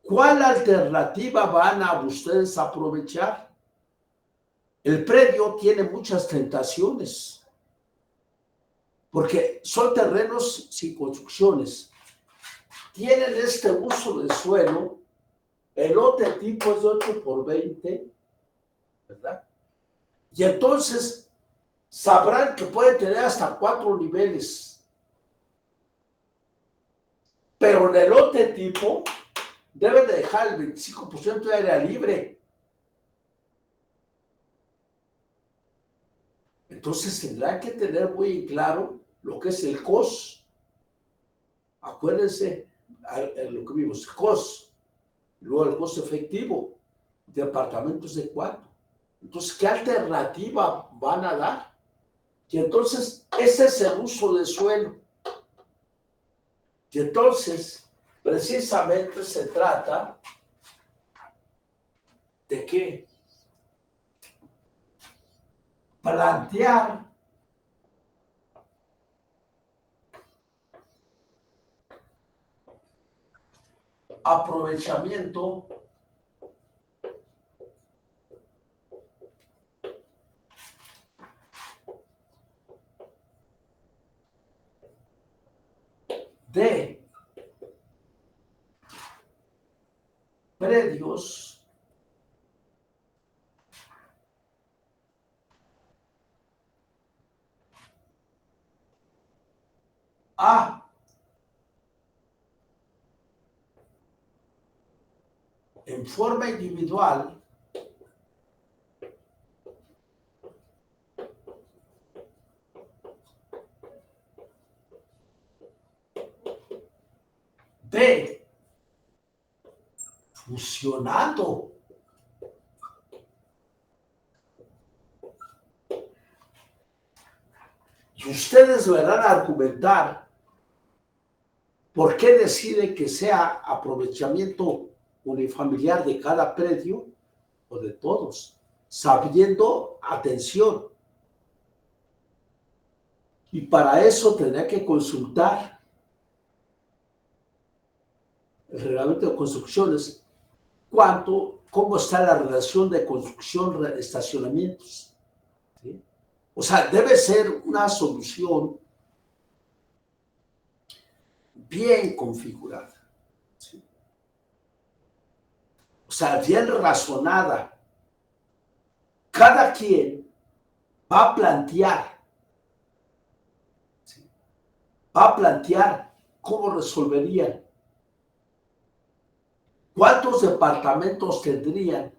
¿Cuál alternativa van a ustedes aprovechar? El predio tiene muchas tentaciones, porque son terrenos sin construcciones. Tienen este uso de suelo, el lote tipo es de 8 por 20, ¿verdad? Y entonces sabrán que puede tener hasta 4 niveles. Pero en el lote tipo deben de dejar el 25% de área libre. Entonces tendrán que tener muy claro lo que es el COS. Acuérdense lo que vimos, COS, luego el costo efectivo, departamentos de cuarto. Entonces, ¿qué alternativa van a dar? Y entonces, ese es el uso de suelo. Y entonces, precisamente se trata de que plantear aprovechamiento de predios A en forma individual B fusionando y ustedes verán argumentar por qué decide que sea aprovechamiento unifamiliar de cada predio o de todos, sabiendo, atención, y para eso tendrá que consultar el reglamento de construcciones, cómo está la relación de construcción, estacionamientos, ¿sí? O sea, debe ser una solución bien configurada, ¿sí? O sea, bien razonada. Cada quien va a plantear, ¿sí? Va a plantear cómo resolverían, cuántos departamentos tendrían,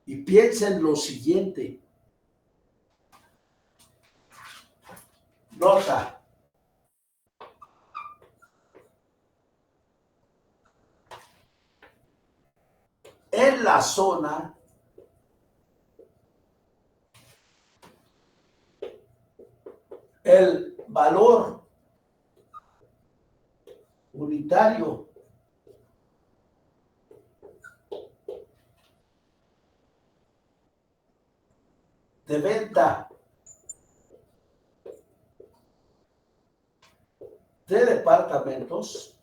y piensen lo siguiente. Nota. En la zona el valor unitario de venta de departamentos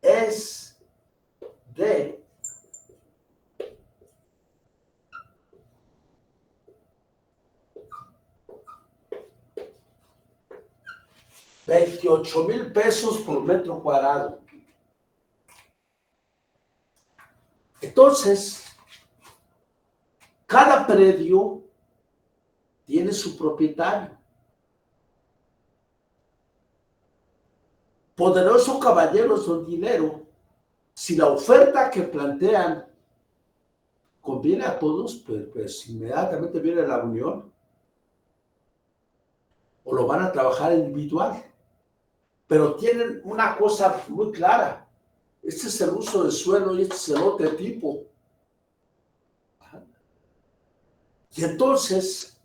es de 28,000 pesos por metro cuadrado. Entonces, cada predio tiene su propietario. Poderoso caballeros don dinero, si la oferta que plantean conviene a todos, pues inmediatamente viene la unión. O lo van a trabajar individual. Pero tienen una cosa muy clara. Este es el uso del suelo y este es el otro tipo. Y entonces,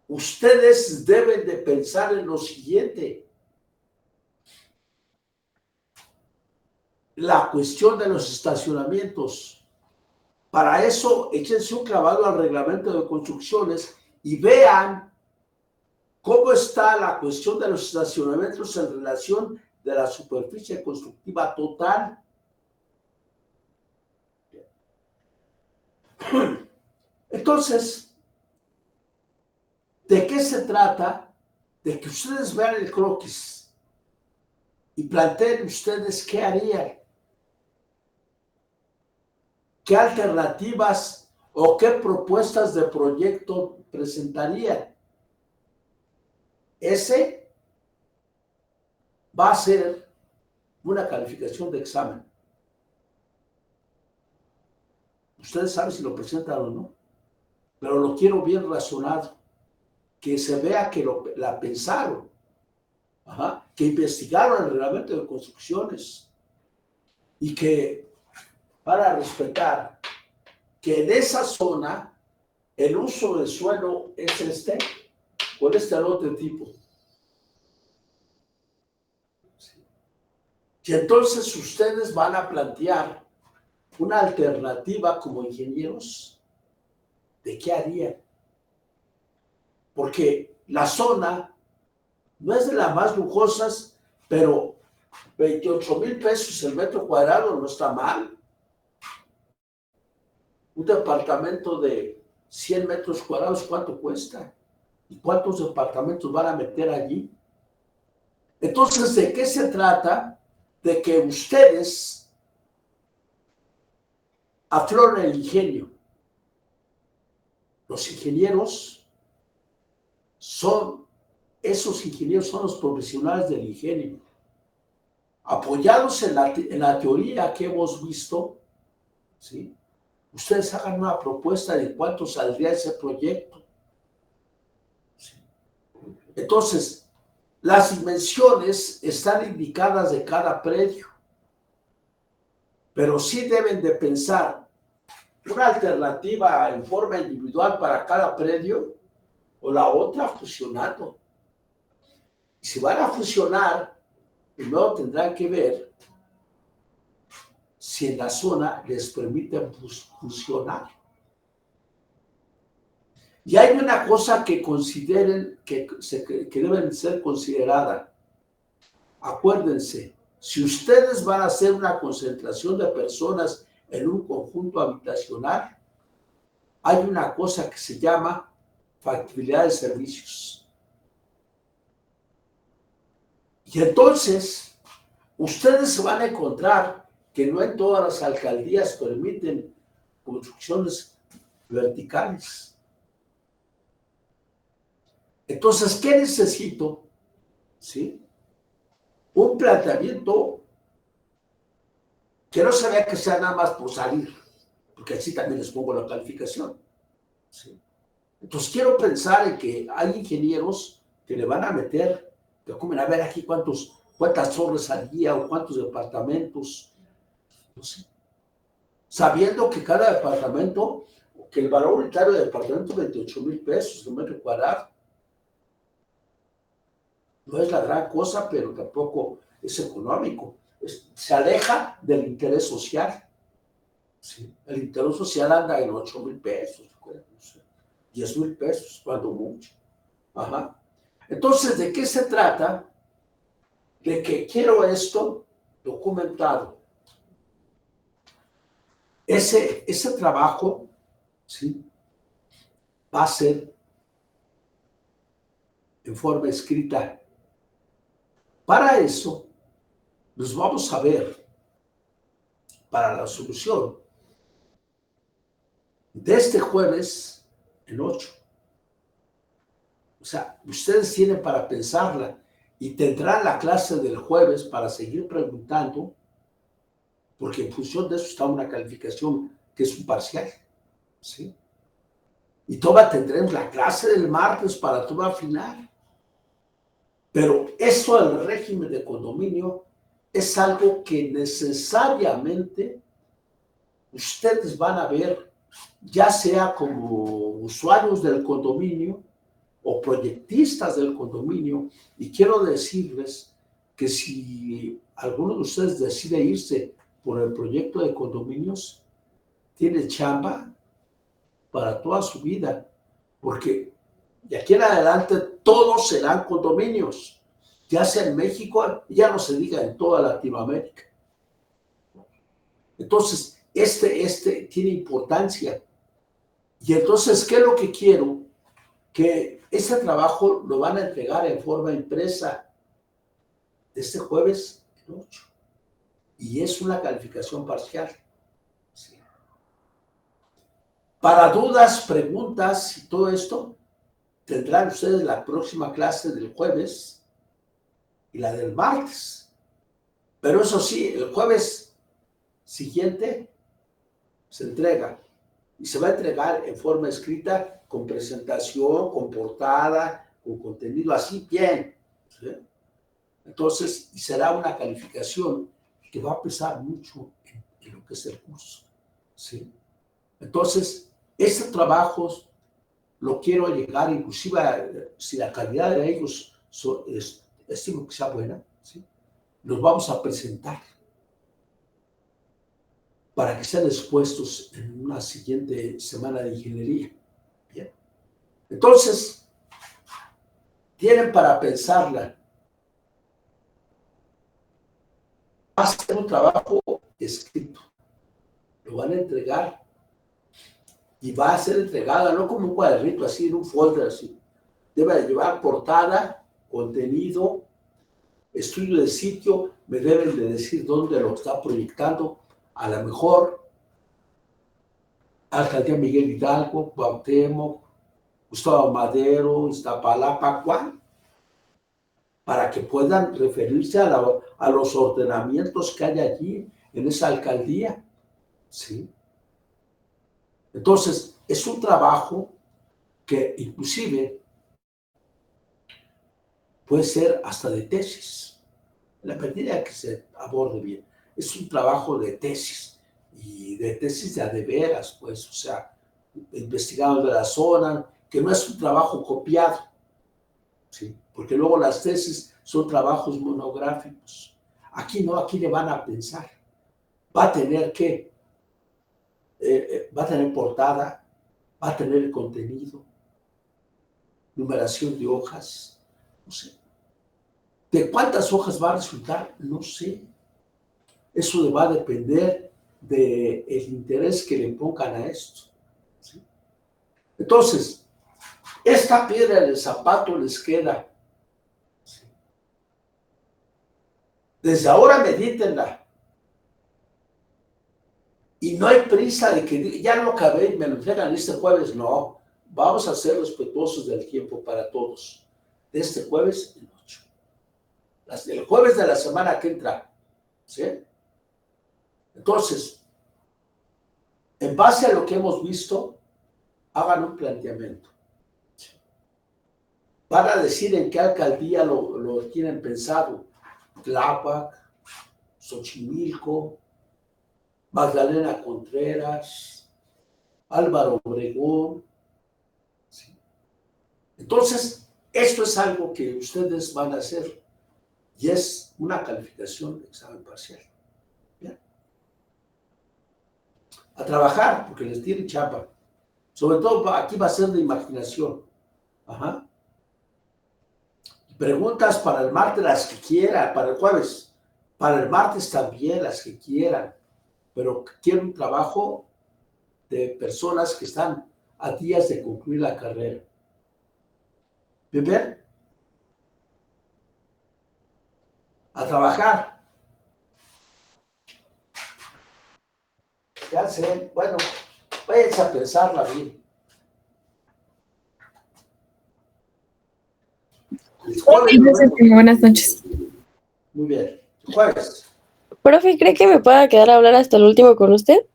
ustedes deben de pensar en lo siguiente. La cuestión de los estacionamientos. Para eso, échense un clavado al reglamento de construcciones y vean cómo está la cuestión de los estacionamientos en relación de la superficie constructiva total. Entonces, ¿de qué se trata? De que ustedes vean el croquis y planteen ustedes qué harían. ¿Qué alternativas o qué propuestas de proyecto presentarían? Ese va a ser una calificación de examen. Ustedes saben si lo presentan o no, pero lo quiero bien razonado, que se vea que la pensaron, que investigaron el reglamento de construcciones y que para respetar que en esa zona el uso del suelo es este, con este otro tipo. Y entonces ustedes van a plantear una alternativa como ingenieros de qué harían. Porque la zona no es de las más lujosas, pero 28,000 pesos el metro cuadrado no está mal. Un departamento de 100 metros cuadrados, ¿cuánto cuesta? ¿Y cuántos departamentos van a meter allí? Entonces, ¿de qué se trata? De que ustedes afloren el ingenio. Los ingenieros esos ingenieros son los profesionales del ingenio. Apoyados en la teoría que hemos visto, ¿sí? Ustedes hagan una propuesta de cuánto saldría ese proyecto. ¿Sí? Entonces, las dimensiones están indicadas de cada predio, pero sí deben de pensar una alternativa en forma individual para cada predio o la otra fusionando. Y si van a fusionar, primero tendrán que ver si en la zona les permiten fusionar. Y hay una cosa que consideren que deben ser considerada. Acuérdense, si ustedes van a hacer una concentración de personas en un conjunto habitacional, hay una cosa que se llama factibilidad de servicios. Y entonces, ustedes se van a encontrar que no en todas las alcaldías permiten construcciones verticales. Entonces, ¿qué necesito? ¿Sí? Un planteamiento que no se vea que sea nada más por salir, porque así también les pongo la calificación. ¿Sí? Entonces, quiero pensar en que hay ingenieros que le van a meter, que comen a ver aquí cuántas torres al día o cuántos departamentos, no sé. Sabiendo que cada departamento, que el valor unitario del departamento es 28,000 pesos el metro cuadrado. No es la gran cosa, pero tampoco es económico. Se aleja del interés social. ¿Sí? El interés social anda en 8,000 pesos, no sé, 10,000 pesos, cuando mucho. Ajá. Entonces, ¿de qué se trata? De que quiero esto documentado. Ese trabajo, ¿sí?, va a ser en forma escrita. Para eso, nos vamos a ver para la solución de este jueves en 8. O sea, ustedes tienen para pensarla y tendrán la clase del jueves para seguir preguntando, porque en función de eso está una calificación que es un parcial, ¿sí? Y tendremos la clase del martes para toma final. Pero eso del régimen de condominio es algo que necesariamente ustedes van a ver, ya sea como usuarios del condominio o proyectistas del condominio. Y quiero decirles que si alguno de ustedes decide irse por el proyecto de condominios, tiene chamba para toda su vida, porque de aquí en adelante todos serán condominios, ya sea en México, ya no se diga en toda Latinoamérica. Entonces, este tiene importancia. Y entonces, ¿qué es lo que quiero? Que ese trabajo lo van a entregar en forma impresa este jueves 8. Y es una calificación parcial. Sí. Para dudas, preguntas y todo esto, tendrán ustedes la próxima clase del jueves y la del martes. Pero eso sí, el jueves siguiente se entrega. Y se va a entregar en forma escrita, con presentación, con portada, con contenido así, bien. ¿Sí? Entonces, y será una calificación que va a pesar mucho en lo que es el curso. ¿Sí? Entonces, este trabajo lo quiero llegar, inclusive si la calidad de ellos estimo que sea buena, ¿sí?, los vamos a presentar para que sean expuestos en una siguiente semana de ingeniería. Bien. Entonces, tienen para pensarla. Va a ser un trabajo escrito. Lo van a entregar y va a ser entregada no como un cuadernito así, en un folder así. Debe de llevar portada, contenido, estudio de sitio. Me deben de decir dónde lo está proyectando. A lo mejor Alcaldía Miguel Hidalgo, Cuauhtémoc, Gustavo Madero, Iztapalapa, ¿cuál? Para que puedan referirse a los ordenamientos que hay allí en esa alcaldía. ¿Sí? Entonces, es un trabajo que inclusive puede ser hasta de tesis, en la medida que se aborde bien. Es un trabajo de tesis, y de tesis de a de veras, pues, o sea, investigando de la zona, que no es un trabajo copiado, ¿sí? Porque luego las tesis son trabajos monográficos. Aquí no, aquí le van a pensar. Va a tener que, va a tener portada, va a tener contenido, numeración de hojas, no sé. ¿De cuántas hojas va a resultar? No sé. Eso va a depender del interés que le pongan a esto. ¿Sí? Entonces, esta piedra en el zapato les queda. ¿Sí? Desde ahora medítenla. Y no hay prisa de que ya lo acabé y me lo entregan este jueves. No, vamos a ser respetuosos del tiempo para todos. De este jueves en 8. El jueves de la semana que entra. ¿Sí? Entonces, en base a lo que hemos visto, hagan un planteamiento. Van a decir en qué alcaldía lo tienen pensado. Tláhuac, Xochimilco, Magdalena Contreras, Álvaro Obregón. ¿Sí? Entonces, esto es algo que ustedes van a hacer y es una calificación de examen parcial. ¿Bien? A trabajar, porque les tienen chapa. Sobre todo aquí va a ser de imaginación. Ajá. Preguntas para el martes, las que quieran, para el jueves. Para el martes también, las que quieran. Pero quiero un trabajo de personas que están a días de concluir la carrera. ¿Bien? A trabajar. Ya sé, bueno, váyanse a pensarla bien. Buenas noches. Muy bien. Jueves. Profe, ¿cree que me pueda quedar a hablar hasta el último con usted?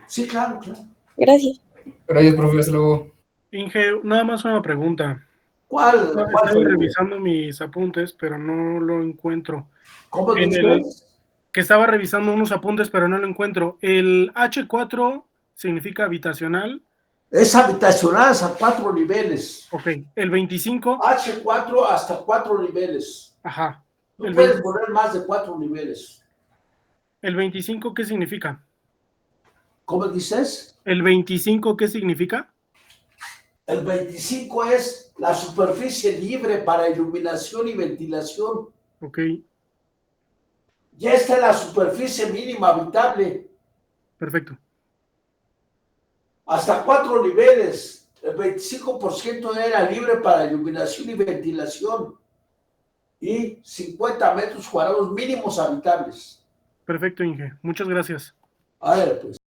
Sí, claro, claro. Gracias. Gracias, profe, hasta luego. Inge, nada más una pregunta. ¿Cuál Estaba fue? revisando mis apuntes, pero no lo encuentro. ¿Cómo En dices? que estaba revisando unos apuntes, pero no lo encuentro. El H4 significa habitacional. Es habitacional hasta 4 niveles. Ok. El 25. H4 hasta 4 niveles. Ajá. No El puedes 20 poner más de 4 niveles. ¿El 25 qué significa? ¿Cómo dices? ¿El 25 qué significa? El 25 es la superficie libre para iluminación y ventilación. Ok. Ya está en la superficie mínima habitable. Perfecto. Hasta 4 niveles. El 25% era libre para iluminación y ventilación. Y 50 metros cuadrados mínimos habitables. Perfecto, Inge. Muchas gracias. A ver, pues.